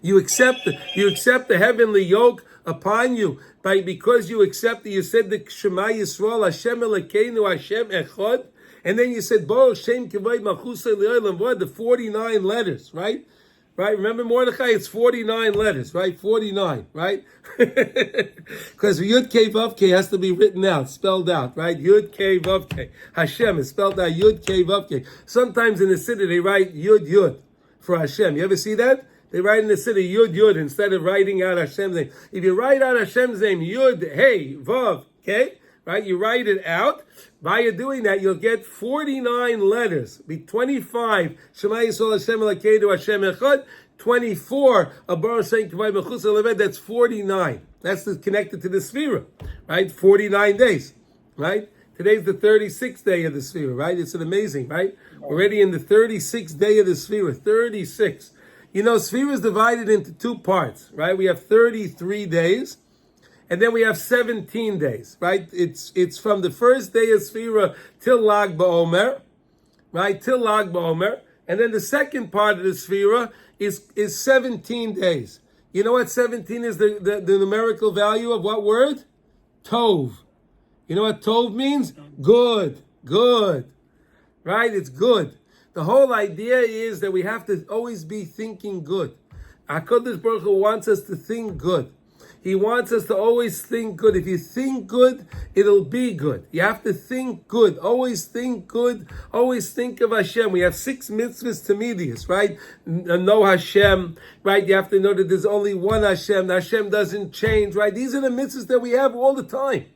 you accept the heavenly yoke upon you because you accept that you said the Shema Yisrael, Hashem Elokeinu, Hashem Echad. And then you said, Baruch Shem Kivay Malchusay Le'olam V'ad, the 49 letters, right? Right? Remember Mordechai? It's 49 letters, right? 49, right? Because Yud Kei Vav Kei has to be written out, spelled out, right? Yud Kei Vav Kei. Hashem is spelled out Yud Kei Vav Kei. Sometimes in the city they write Yud for Hashem. You ever see that? They write in the city Yud instead of writing out Hashem's name. If you write out Hashem's name, Yud, Hey, Vav, okay? Right? You write it out. By you doing that, you'll get 49 letters. Be 25. Shema Yisrael Hashem Elokeinu Hashem Echad. 24. Baruch Shem Kivay Malchus Le'olam. That's 49. That's connected to the Sefira, right? 49 days, right? Today's the 36th day of the Sefira, right? It's an amazing, right? Already in the 36th day of the Sefira. 36. Sefira is divided into two parts, right? We have 33 days. And then we have 17 days, right? It's from the first day of Sefira till Lag BaOmer, right? Till Lag BaOmer. And then the second part of the Sefira is 17 days. You know what 17 is the numerical value of what word? Tov. You know what Tov means? Good. Right? It's good. The whole idea is that we have to always be thinking good. HaKadosh Baruch Hu wants us to think good. He wants us to always think good. If you think good, it'll be good. You have to think good. Always think good. Always think of Hashem. We have 6 mitzvahs tamidiyos, right? Know Hashem, right? You have to know that there's only one Hashem. Hashem doesn't change, right? These are the mitzvahs that we have all the time.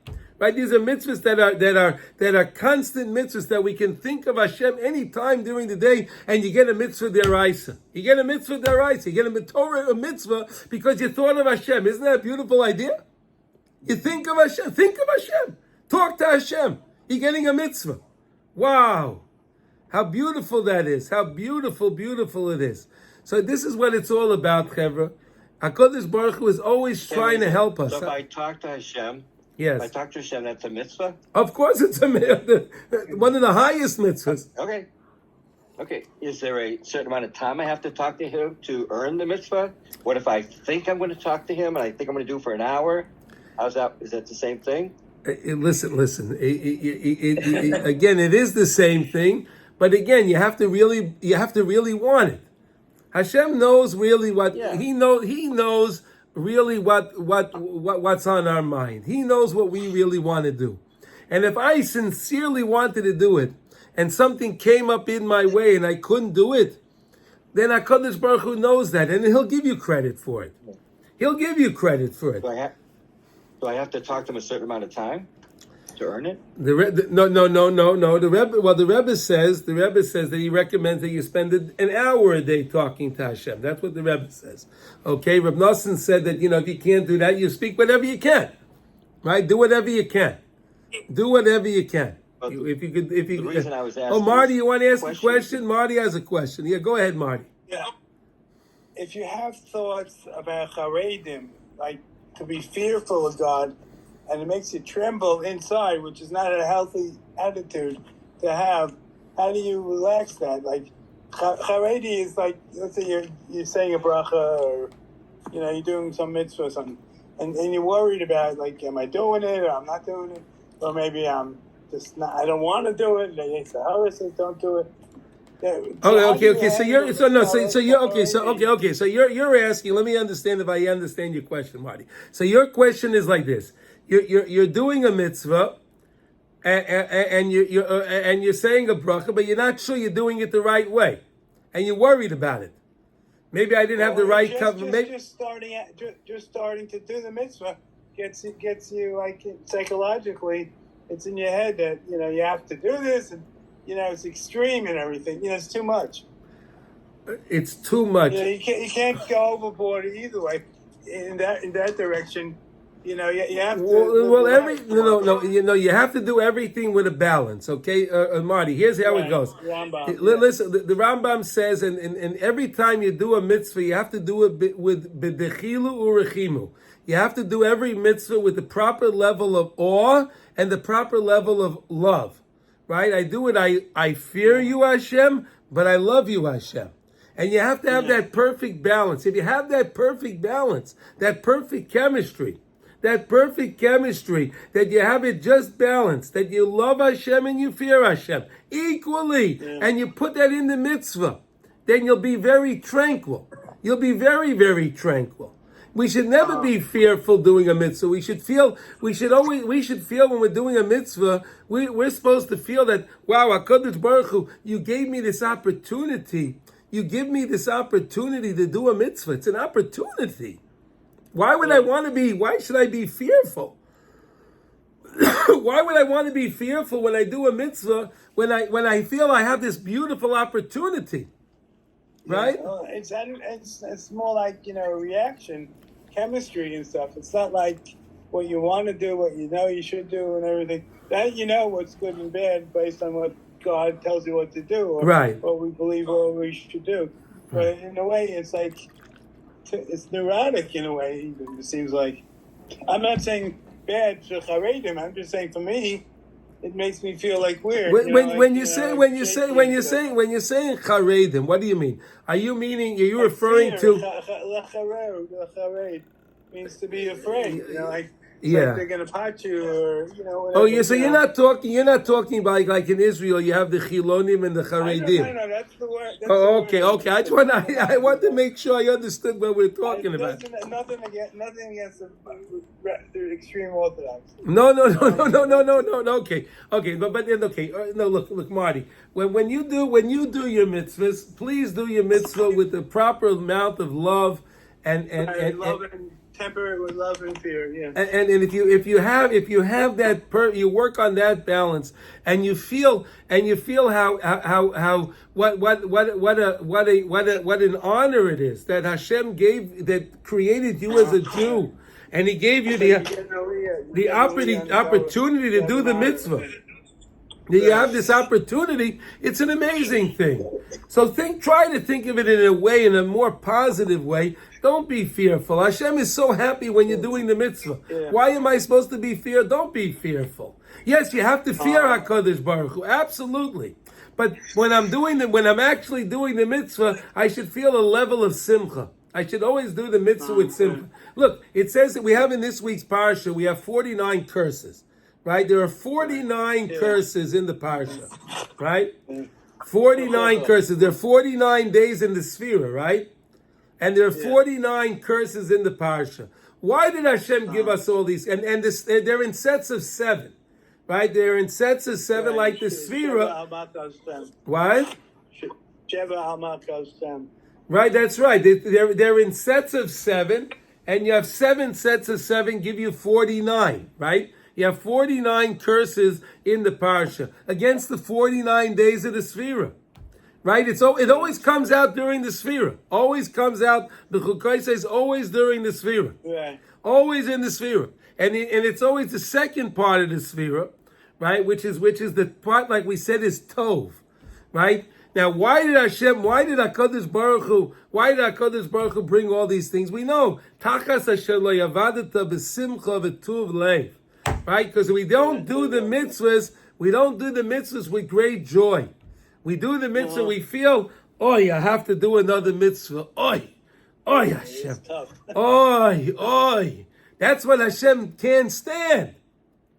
Right? These are mitzvahs that are constant mitzvahs that we can think of Hashem any time during the day, and you get a mitzvah deraisa. You get a mitzvah deraisa. You get a mitzvah because you thought of Hashem. Isn't that a beautiful idea? You think of Hashem. Think of Hashem. Talk to Hashem. You're getting a mitzvah. Wow. How beautiful that is. How beautiful it is. So this is what it's all about, Chevra. HaKadosh Baruch Hu is always trying to help us. So if I talk to Hashem, yes. I talk to Hashem, that's a mitzvah? Of course it's one of the highest mitzvahs. Okay. Is there a certain amount of time I have to talk to him to earn the mitzvah? What if I think I'm going to talk to him and I think I'm going to do it for an hour? How's that? Is that the same thing? Listen. Again, it is the same thing, But again, you have to really want it. Hashem knows really what he knows really what's on our mind. He knows what we really want to do. And if I sincerely wanted to do it, and something came up in my way and I couldn't do it, then HaKadosh Baruch Hu knows that, and He'll give you credit for it. He'll give you credit for it. Do I have to talk to him a certain amount of time to earn it? No. The Rebbe says that he recommends that you spend an hour a day talking to Hashem. That's what the Rebbe says. Okay, Reb Nosson said that if you can't do that, you speak whatever you can. Right? Do whatever you can. Do whatever you can. The reason I was asking. Oh, Marty, you want to ask a question? Marty has a question. Yeah, go ahead, Marty. Yeah. If you have thoughts about charedim, like to be fearful of God, and it makes you tremble inside, which is not a healthy attitude to have, how do you relax that? Like, charedi is like, let's say you're saying a bracha, or you're doing some mitzvah or something, and you're worried about, like, am I doing it, or I'm not doing it, or maybe I'm just not, I don't want to do it. The says don't do it. Okay. So you're asking. Let me understand if I understand your question, Marty. So your question is like this: you're doing a mitzvah, and you're saying a bracha, but you're not sure you're doing it the right way, and you're worried about it. Maybe I didn't have the right cover. Just starting to do the mitzvah gets you like psychologically. It's in your head that you have to do this, and it's extreme and everything. It's too much. It's too much. You can't go overboard either way. In that direction, you have to. You have to do everything with a balance. Okay, Marty. Here's how it goes. Listen, the Rambam says, and every time you do a mitzvah, you have to do it with b'dechilu urechimu. You have to do every mitzvah with the proper level of awe and the proper level of love. Right? I do it, I fear you, Hashem, but I love you, Hashem. And you have to have that perfect balance. If you have that perfect balance, that perfect chemistry, that you have it just balanced, that you love Hashem and you fear Hashem equally, and you put that in the mitzvah, then you'll be very tranquil. You'll be very, very tranquil. We should never be fearful doing a mitzvah. We should feel when we're doing a mitzvah, we're supposed to feel that, wow, HaKadosh Baruch Hu, you gave me this opportunity. You give me this opportunity to do a mitzvah. It's an opportunity. Why should I be fearful? Why would I want to be fearful when I do a mitzvah, when I feel I have this beautiful opportunity? Right? It's more like, reaction, chemistry and stuff. It's not like what you want to do, what you should do and everything. That what's good and bad based on what God tells you what to do, or what we believe or what we should do. But in a way, it's like, it's neurotic in a way, it seems like. I'm not saying bad for Charedim, I'm just saying for me, it makes me feel like weird. When you're saying charedim, what do you mean? Are you referring to? Chared means to be afraid. Like they're gonna pot you, or whatever. Oh yeah, so you're not talking about like in Israel you have the chilonim and the charedim. No, that's the word. Okay. I want to make sure I understood what we're talking about. Nothing against the extreme Orthodox. No. Okay. No, look, Marty. When you do your mitzvahs, please do your mitzvah with the proper amount of love and temper it with love and fear, yeah. And if you have that you work on that balance, and you feel how what an honor it is that Hashem created you as a Jew, and He gave you the opportunity to do the mitzvah. You have this opportunity. It's an amazing thing. So try to think of it in a more positive way. Don't be fearful. Hashem is so happy when you're doing the mitzvah. Yeah. Why am I supposed to be fearful? Don't be fearful. Yes, you have to fear HaKadosh Baruch Hu. Absolutely. But when I'm actually doing the mitzvah, I should feel a level of simcha. I should always do the mitzvah with simcha. Look, it says that we have in this week's parsha, we have 49 curses. Right? There are 49 curses in the parsha. Right? 49 curses. There are 49 days in the Sphira, right? And there are 49 curses in the Parsha. Why did Hashem give us all these? And they're in sets of 7, right? They're in sets of 7 like the Sphira. What? Right, that's right. They're in sets of 7, and you have 7 sets of 7 give you 49, right? You have 49 curses in the Parsha against the 49 days of the Sphira. Right? It always comes out during the Sphira. Always comes out, Bechukotai says always during the Sphira. Right. Always in the Sphira. And it's always the second part of the Sphira, right? Which is the part, like we said, is Tov. Right? Now, why did HaKadosh Baruch Hu bring all these things? We know, Tachas asher lo yavadata b'simcha v'tuv leiv. Right? Because we don't do the mitzvahs with great joy. We do the mitzvah, we feel, I have to do another mitzvah. Hashem. That's what Hashem can't stand.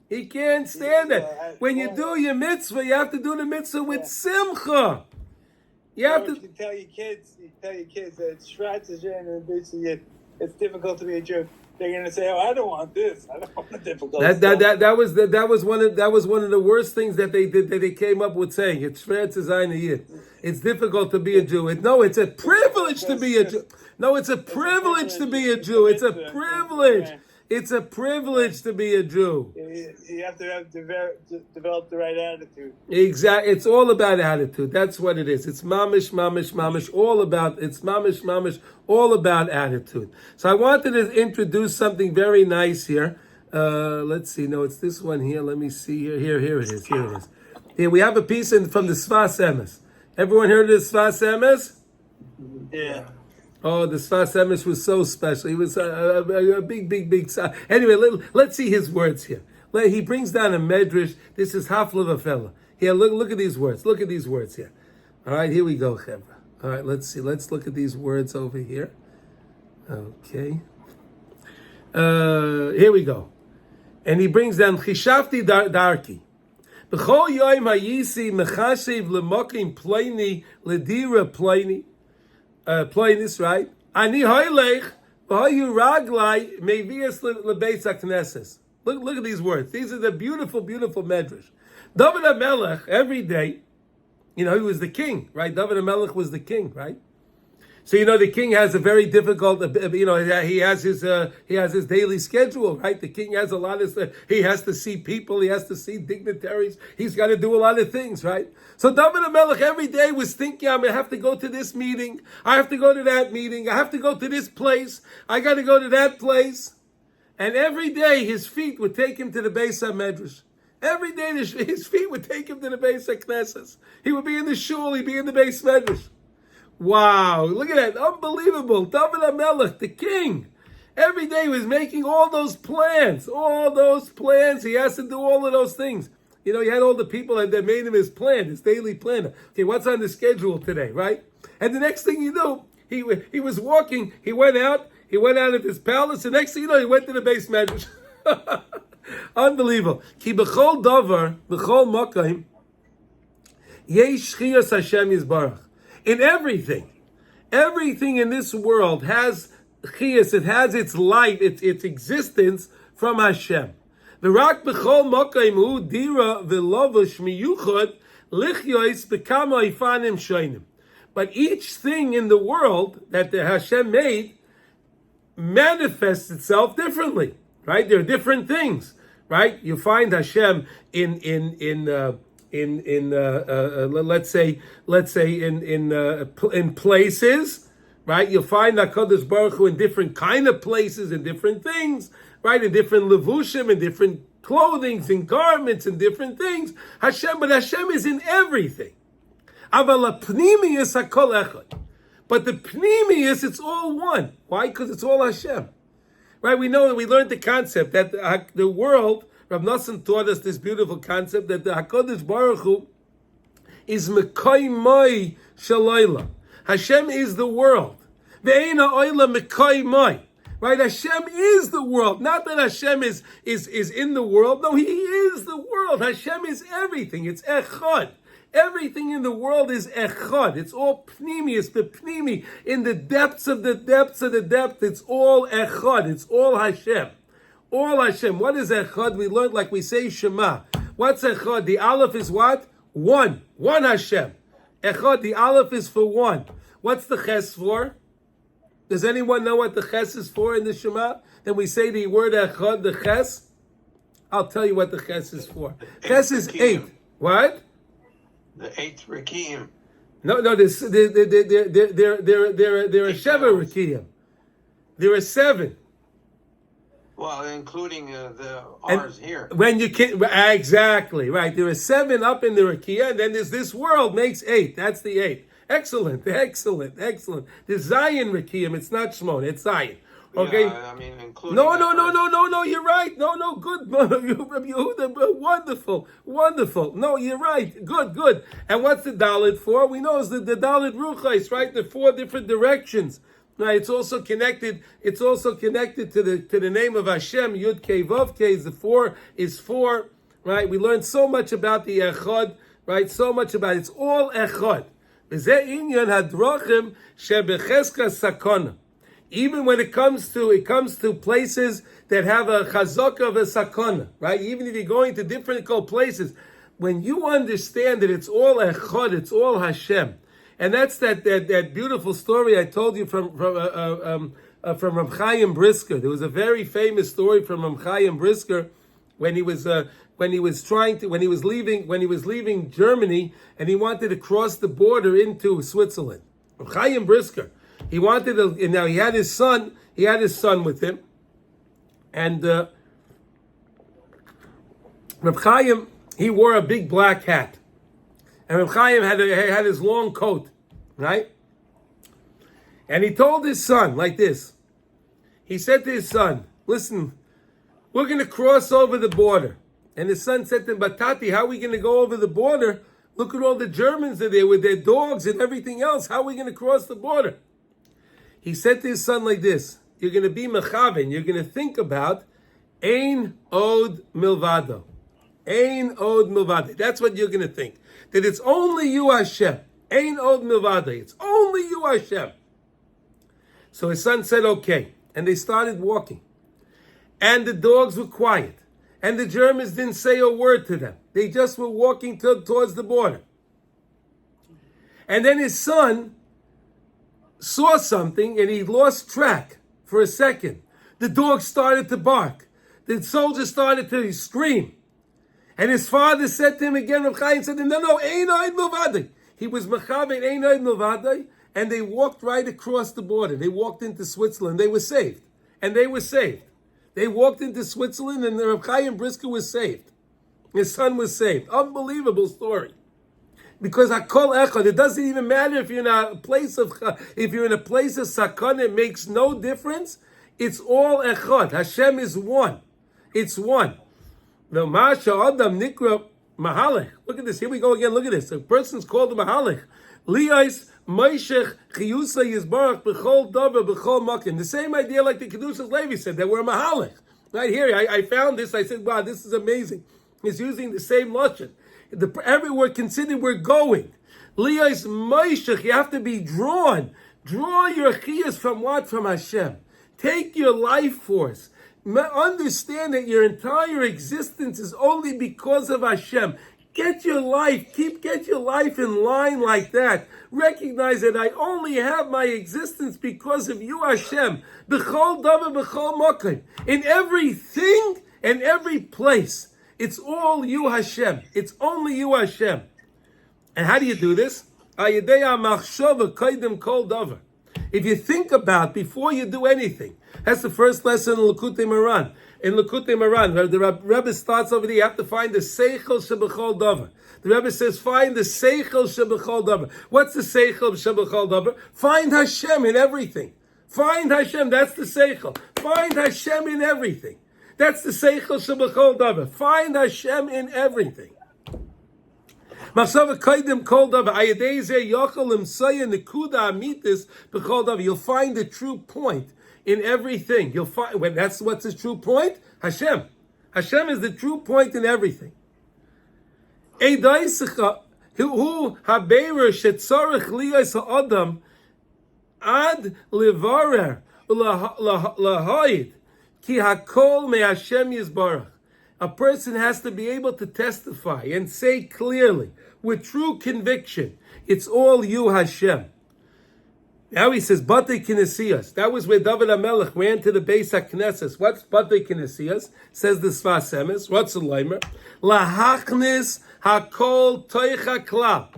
He can't stand it. When you do your mitzvah, you have to do the mitzvah with simcha. You have to tell your kids that it's difficult to be a Jew. They're going to say, I don't want this. I don't want the difficult stuff. That was one of the worst things that they did, that they came up with saying. It's schwer zu sein a Yid. It's difficult to be a Jew. It's a privilege to be a Jew. No, it's a privilege to be a Jew. It's a privilege. It's a privilege to be a Jew. You have to develop the right attitude. Exactly. It's all about attitude. That's what it is. It's mamish, all about attitude. So I wanted to introduce something very nice here. Let's see. No, it's this one here. Let me see here. Here it is. Here we have a piece from the Sfas Emes. Everyone heard of the Sfas Emes? Yeah. Oh, the Sfas Emes was so special. He was a big. Anyway, let's see his words here. He brings down a medrash. This is Hafla V'Fela. Here, look at these words. Look at these words here. All right, here we go, Chevra. All right, let's see. Let's look at these words over here. Okay. Here we go. And he brings down Chishafti Darki. B'chol yoyim hayisi mechashiv lemokim ploini ledira ploini. Plainis, right? Ani hoylech v'hoyu raglai mevias lebeis hakneses. Look at these words. These are the beautiful medrash. David HaMelech, every day, he was the king, right? David HaMelech was the king, right? So the king has a very difficult, he has his daily schedule, right? The king has a lot of, he has to see people, he has to see dignitaries, he's got to do a lot of things, right? So David HaMelech every day was thinking, I'm going to have to go to this meeting, I have to go to that meeting, I have to go to this place, I got to go to that place. And every day his feet would take him to the Beis HaMedrash. Every day his feet would take him to the Beis HaKnesses. He would be in the shul, he'd be in the Beis Medrash. Wow, look at that. Unbelievable. David HaMelech, the king. Every day he was making all those plans. He has to do all of those things. He had all the people that made him his plan, his daily plan. Okay, what's on the schedule today, right? And the next thing you know, he was walking, he went out of his palace, the next thing you know, he went to the Beis Medrash. Unbelievable. Ki b'chol davar, b'chol makayim, yesh chiyas Hashem yizbarach. In everything in this world has chiyas, it has its life, its existence from Hashem. V'rak b'chol makayim hu dira v'lovash miyuchad lichyois b'kama ifanim shoinim. But each thing in the world that the Hashem made manifests itself differently, right? There are different things, right? You find Hashem in places, right? You'll find HaKadosh Baruch Hu in different kind of places, in different things, right? In different levushim, in different clothings, in garments, in different things. But Hashem is in everything. Aval ha'pnimiyus hakol echad. But the pnimiyus, it's all one. Why? Because it's all Hashem. Right? We know that we learned the concept that the world, Rav Nosson taught us this beautiful concept that the HaKadosh Baruch Hu is Mekoymai Shalayla. Hashem is the world. Ve'ena Oyla Mekoymai. Right? Hashem is the world. Not that Hashem is in the world. No, He is the world. Hashem is everything. It's Echad. Everything in the world is echad. It's all pnimi. It's the pnimi. In the depths of the depths of the depth, it's all echad. It's all Hashem. All Hashem. What is echad? We learned, like we say, Shema. What's echad? The aleph is what? One. One Hashem. Echad, the aleph is for one. What's the ches for? Does anyone know what the ches is for in the Shema? Then we say the word echad, the ches. I'll tell you what the ches is for. Ches is 8. What? The 8 Rekiim. No, there are Sheva Rekiim. There are 7. Well, including the R's here. When you can, exactly right. There are 7 up in the Rekiah, and then there's this world makes 8. That's the 8. Excellent. The Zion Rekiim. It's not Shmon. It's Zion. Okay. Yeah, I mean, including. No. You're right. No. Good. Wonderful. No, you're right. Good. And what's the Dalit for? We know it's the Dalit Ruchais, right? The 4 different directions. Right, it's also connected to the name of Hashem. Yud Kei Vav Kei is the 4 is 4. Right, we learned so much about the Echad. Right, so much about it. It's all Echad. V'zeh inyan hadrachim shebecheska sakona. Even when it comes to places that have a chazaka of a sakona. Right, even if you're going to different places, when you understand that it's all Echad, it's all Hashem. And that's that beautiful story I told you from Reb Chaim Brisker. There was a very famous story from Reb Chaim Brisker when he was leaving Germany and he wanted to cross the border into Switzerland. Reb Chaim Brisker. He wanted to, and now he had his son with him, and Reb Chaim, he wore a big black hat. And Reb Chaim had his long coat, right? And he told his son like this. He said to his son, listen, we're going to cross over the border. And his son said to him, but Tati, how are we going to go over the border? Look at all the Germans are there with their dogs and everything else. How are we going to cross the border? He said to his son like this, you're going to be mechaven, you're going to think about ein od milvado. Ein od milvado. That's what you're going to think. That it's only you, Hashem. Ein od milvado. It's only you, Hashem. So his son said, okay. And they started walking. And the dogs were quiet. And the Germans didn't say a word to them. They just were walking towards the border. And then his son saw something and he lost track for a second. The dog started to bark. The soldier started to scream. And his father said to him again, Reb Chaim said to him, no, ein od milvado. He was mechaven ein od milvado, and they walked right across the border. They walked into Switzerland. They were saved. And they were saved. They walked into Switzerland and Reb Chaim Brisker was saved. His son was saved. Unbelievable story. Because hakol echad, it doesn't even matter if you're in a place of sakana, it makes no difference. It's all echad. Hashem is one. It's one. The Masha Adam Nikra Mahalech. Look at this. Here we go again. Look at this. A person's called a Mahalech. Liais Meishech Chiyusa Yizbarach B'chol Davar B'chol Makim. The same idea like the Kedushas Levi said, that we're a Mahalech. Right here, I found this. I said, wow, this is amazing. He's using the same lashon. Everywhere considered we're going. Liais Meishech, you have to be drawn. Draw your chiyas from what? From Hashem. Take your life force. Understand that your entire existence is only because of Hashem. Get your life in line like that. Recognize that I only have my existence because of you, Hashem. B'chol davar, b'chol makom. In everything and every place, it's all you, Hashem. It's only you, Hashem. And how do you do this? If you think about before you do anything, that's the first lesson in Likutei Moharan. In Likutei Moharan, the Rebbe starts over there. You have to find the seichel shebechol davar. The Rebbe says, find the seichel shebechol davar. What's the seichel shebechol davar? Find Hashem in everything. Find Hashem. That's the seichel. Find Hashem in everything. That's the seichel shebechol davar. Find Hashem in everything. You'll find the true point in everything. You'll find that's what's the true point? Hashem. Hashem is the true point in everything. Hu haberer shetzorich liyos ha'adam ad levarer lahoid ki hakol me Hashem yizbarach. A person has to be able to testify and say clearly, with true conviction, it's all you, Hashem. Now he says, Batei Kinesias. That was where David HaMelech ran to the Beis HaKnesses. What's Batei Kinesias? Says the Sfas Emes. What's the Leimer? Lahachnis hakol toicha klal.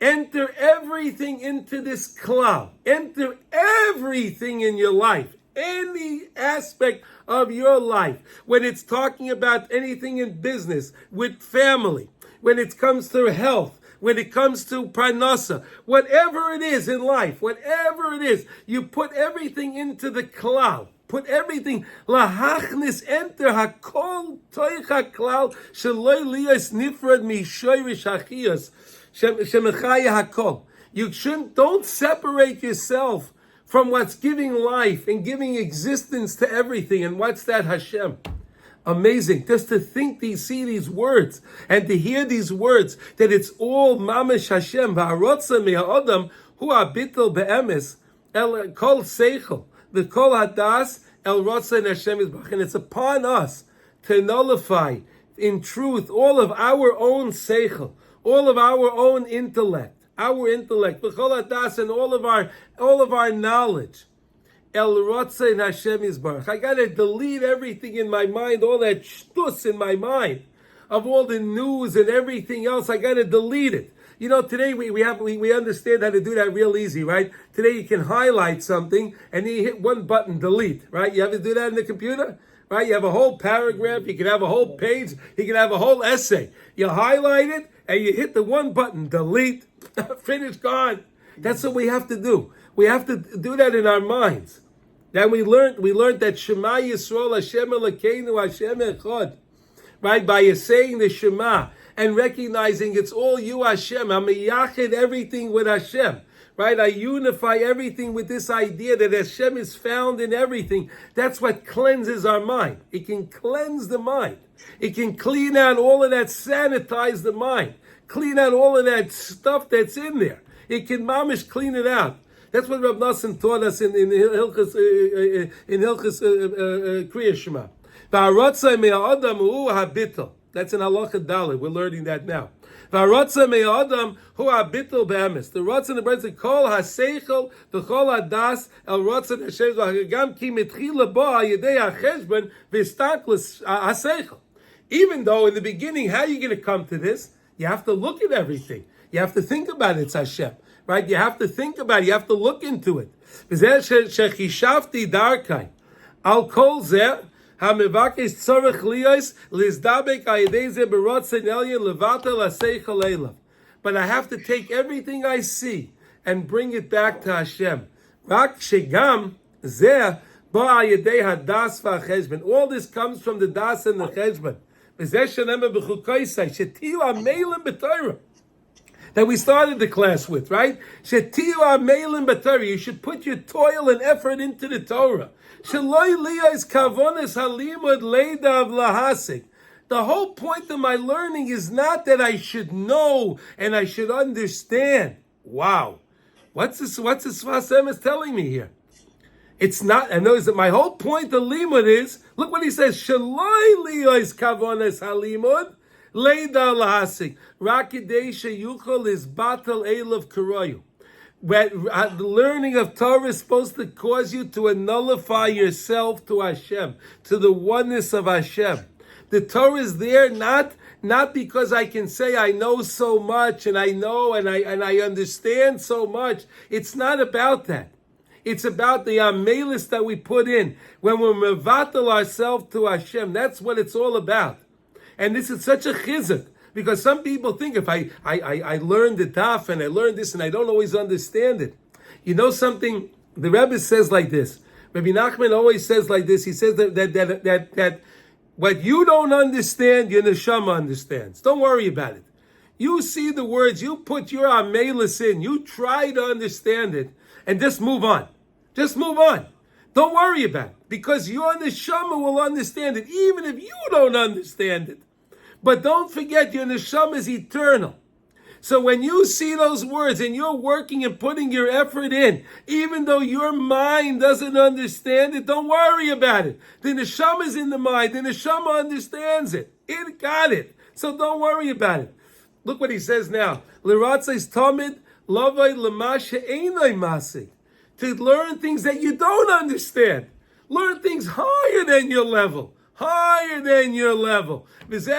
Enter everything into this klal. Enter everything in your life. Any aspect of your life. When it's talking about anything in business, with family, when it comes to health, when it comes to pranasa, whatever it is in life, whatever it is, you put everything into the klal. Put everything, lahachnis, enter hakol toicha klal, sheloi liyos nifrad mishoyrish achiyos, shemechaya hakol. You don't separate yourself from what's giving life and giving existence to everything. And what's that? Hashem. Amazing. Just to think see these words and to hear these words, that it's all mamash Hashem. V'arotza me'ha'odam hu abitel be'emes el kol seichel. The kol hadas el rotza and Hashem yizbarach. And it's upon us to nullify in truth all of our own seichel, all of our own intellect. Our intellect, b'chol hadas, and all of our knowledge. El Rotzein Hashem Yisbarach. I got to delete everything in my mind, all that shtus in my mind, of all the news and everything else. I got to delete it. You know, today we understand how to do that real easy, right? Today you can highlight something and you hit one button, delete, right? You have to do that in the computer, right? You have a whole paragraph, you can have a whole page, you can have a whole essay. You highlight it and you hit the one button, delete, finish, gone. That's what we have to do. We have to do that in our minds. Then we learned that Shema Yisrael Hashem Elokeinu Hashem Echad, right? By saying the Shema and recognizing it's all you, Hashem. I'm miyached everything with Hashem, right? I unify everything with this idea that Hashem is found in everything. That's what cleanses our mind. It can cleanse the mind. It can clean out all of that, sanitize the mind, clean out all of that stuff that's in there. It can mamish clean it out. That's what Rav Nassim taught us in Hilchos Kriya Shema. V'aratzai me'adam hu habitel. That's in Halacha Dalet. We're learning that now. V'aratzai me'adam hu habitel be'emes. The ratzon the birds kol haseichel v'chol hadas el ratzon Hashem z'hagam ki mitchila bo ha'yedei ha'cheshbon v'istaklis haseichel. Even though in the beginning, how are you going to come to this? You have to look at everything. You have to think about it, it's Hashem. Right? You have to think about it. You have to look into it. Shechishavti darkai. Al kol zeh hamevakes tzorech liyos lizdabek ayedei zeh berotzen elyon levatel haseichel elav. But I have to take everything I see and bring it back to Hashem. Rak shegam zeh ba ayedei hadas v'acheshbon. All this comes from the das and the cheshbon. V'zeh shenemah bechukotai shetiyu amelim b'torah. That we started the class with, right? Shetiyu amelim b'Torah. You should put your toil and effort into the Torah. Sheloi liyos kavonis halimud leidav lahasik. The whole point of my learning is not that I should know and I should understand. Wow, what's this Sfas Emes telling me here? It's not. I know that my whole point of limud is. Look what he says. Sheloi liyos kavonis halimud. Leida lahasik rakidesha yuchol is batal elav karoyu. The learning of Torah is supposed to cause you to nullify yourself to Hashem, to the oneness of Hashem. The Torah is there not because I can say I know so much and I know and I understand so much. It's not about that. It's about the amelis that we put in when we're mevatel ourselves to Hashem. That's what it's all about. And this is such a chizuk, because some people think if I learned the daf and I learned this and I don't always understand it. You know something? The Rebbe says like this. Rabbi Nachman always says like this. He says that what you don't understand, your neshama understands. Don't worry about it. You see the words, you put your amelis in, you try to understand it, and just move on. Just move on. Don't worry about it, because your neshama will understand it, even if you don't understand it. But don't forget, your neshama is eternal. So when you see those words and you're working and putting your effort in, even though your mind doesn't understand it, don't worry about it. The neshama is in the mind. The neshama understands it. It got it. So don't worry about it. Look what he says now. L'ratzais tamid lavai l'mashe einay masig. To learn things that you don't understand. Learn things higher than your level. Higher than your level. That's the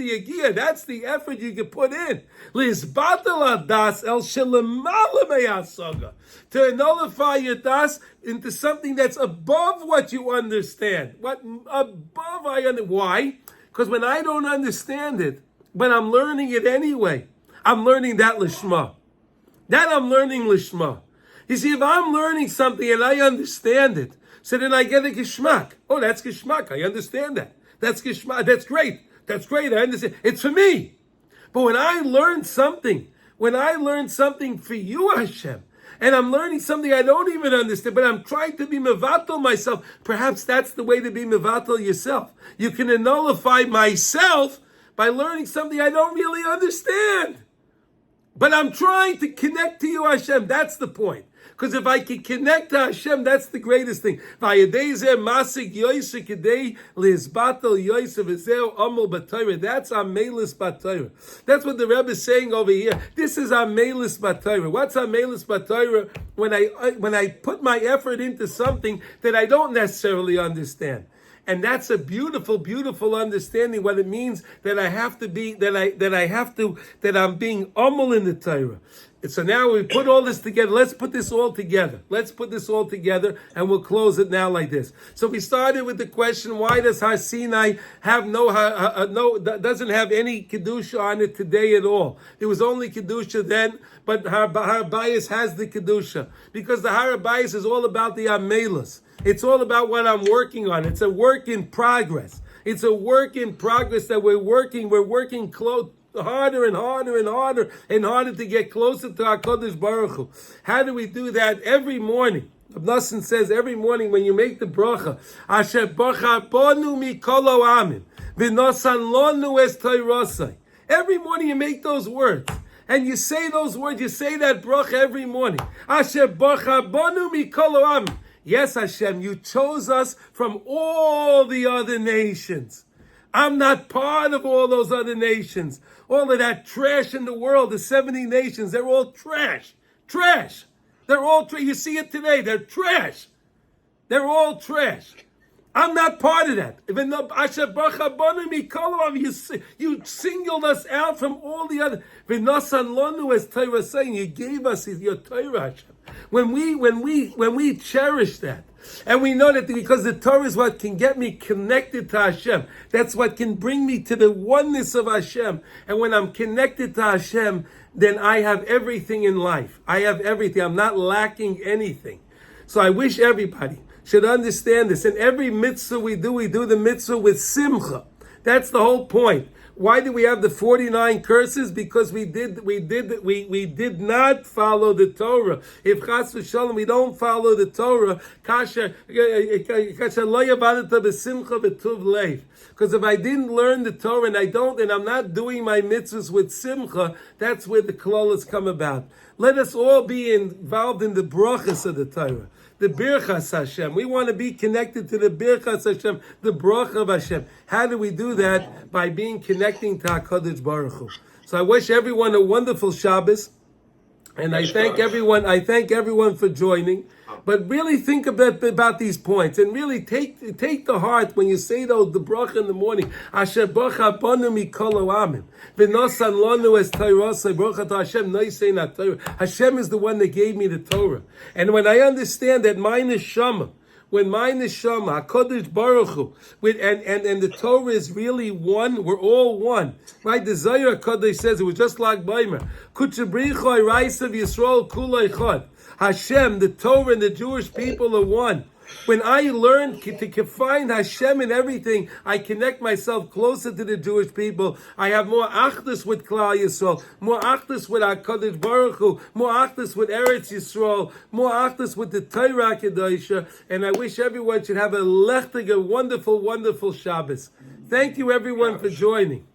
yagiyah. That's the effort you can put in. To nullify your das into something that's above what you understand. What above I understand. Why? Because when I don't understand it, but I'm learning it anyway, I'm learning that lishma. That I'm learning lishma. You see, if I'm learning something and I understand it, so then I get a geschmack. Oh, that's geschmack. I understand that. That's geschmack. That's great. That's great. I understand. It's for me. But when I learn something for you, Hashem, and I'm learning something I don't even understand, but I'm trying to be mevatel myself, perhaps that's the way to be mevatel yourself. You can nullify myself by learning something I don't really understand. But I'm trying to connect to you, Hashem. That's the point. Because if I can connect to Hashem, that's the greatest thing. That's what the Rebbe is saying over here. This is Amelis Batayra. What's Amelis Batayra? When I put my effort into something that I don't necessarily understand. And that's a beautiful, beautiful understanding what it means that I have to be, that I'm being umul in the Torah. And so now we put all this together. Let's put this all together. And we'll close it now like this. So we started with the question, why does Har Sinai have doesn't have any Kedusha on it today at all? It was only Kedusha then, but Har Bayis has the Kedusha. Because the Har Bayis is all about the Amelas. It's all about what I'm working on. It's a work in progress. It's a work in progress that we're working close, harder and harder and harder and harder to get closer to HaKadosh Baruch Hu. How do we do that? Every morning. Abnasan says every morning when you make the bracha, Asher Bacha Bonu Mikolo Amin, V'nosan Lonu Es Toirosai. Every morning you make those words. And you say those words, you say that bracha every morning. Asher Bacha Bonu Mikolo Amin. Yes, Hashem, you chose us from all the other nations. I'm not part of all those other nations. All of that trash in the world, the 70 nations, they're all trash. Trash. They're all trash. You see it today. They're trash. They're all trash. I'm not part of that. Even though you singled us out from all the other. As Torah saying, you gave us your Torah, Hashem. When we cherish that, and we know that because the Torah is what can get me connected to Hashem, that's what can bring me to the oneness of Hashem. And when I'm connected to Hashem, then I have everything in life. I have everything. I'm not lacking anything. So I wish everybody should understand this. And every mitzvah we do the mitzvah with simcha. That's the whole point. Why do we have the 49 curses? Because we did not follow the Torah. If chas v'shalom we don't follow the Torah, because if I didn't learn the Torah and I'm not doing my mitzvahs with simcha, that's where the klolos come about. Let us all be involved in the brachas of the Torah. The birchas Hashem. We want to be connected to the birchas Hashem, the bracha of Hashem. How do we do that? By being connecting to HaKadosh Baruch Hu. So I wish everyone a wonderful Shabbos, and I thank everyone for joining. But really think about these points, and really take the heart when you say the bracha in the morning. Asher bacha banu mikol ha'amim, v'nosan lanu es Torah, bracha to Hashem noisei na Torah. Hashem is the one that gave me the Torah, and when I understand that my neshama, HaKadosh Baruch Hu, and the Torah is really one, we're all one. Right? The Zohar HaKadosh says it was just like Baimer. Kutchabrichoi Raisav Yisrael Kulei Chod. Hashem, the Torah and the Jewish people are one. When I learn to find Hashem in everything, I connect myself closer to the Jewish people. I have more achdus with Klal Yisrael, more achdus with HaKadosh Baruch Hu, more achdus with Eretz Yisrael, more achdus with the Torah Kedosha, and I wish everyone should have a wonderful, wonderful Shabbos. Thank you everyone for joining.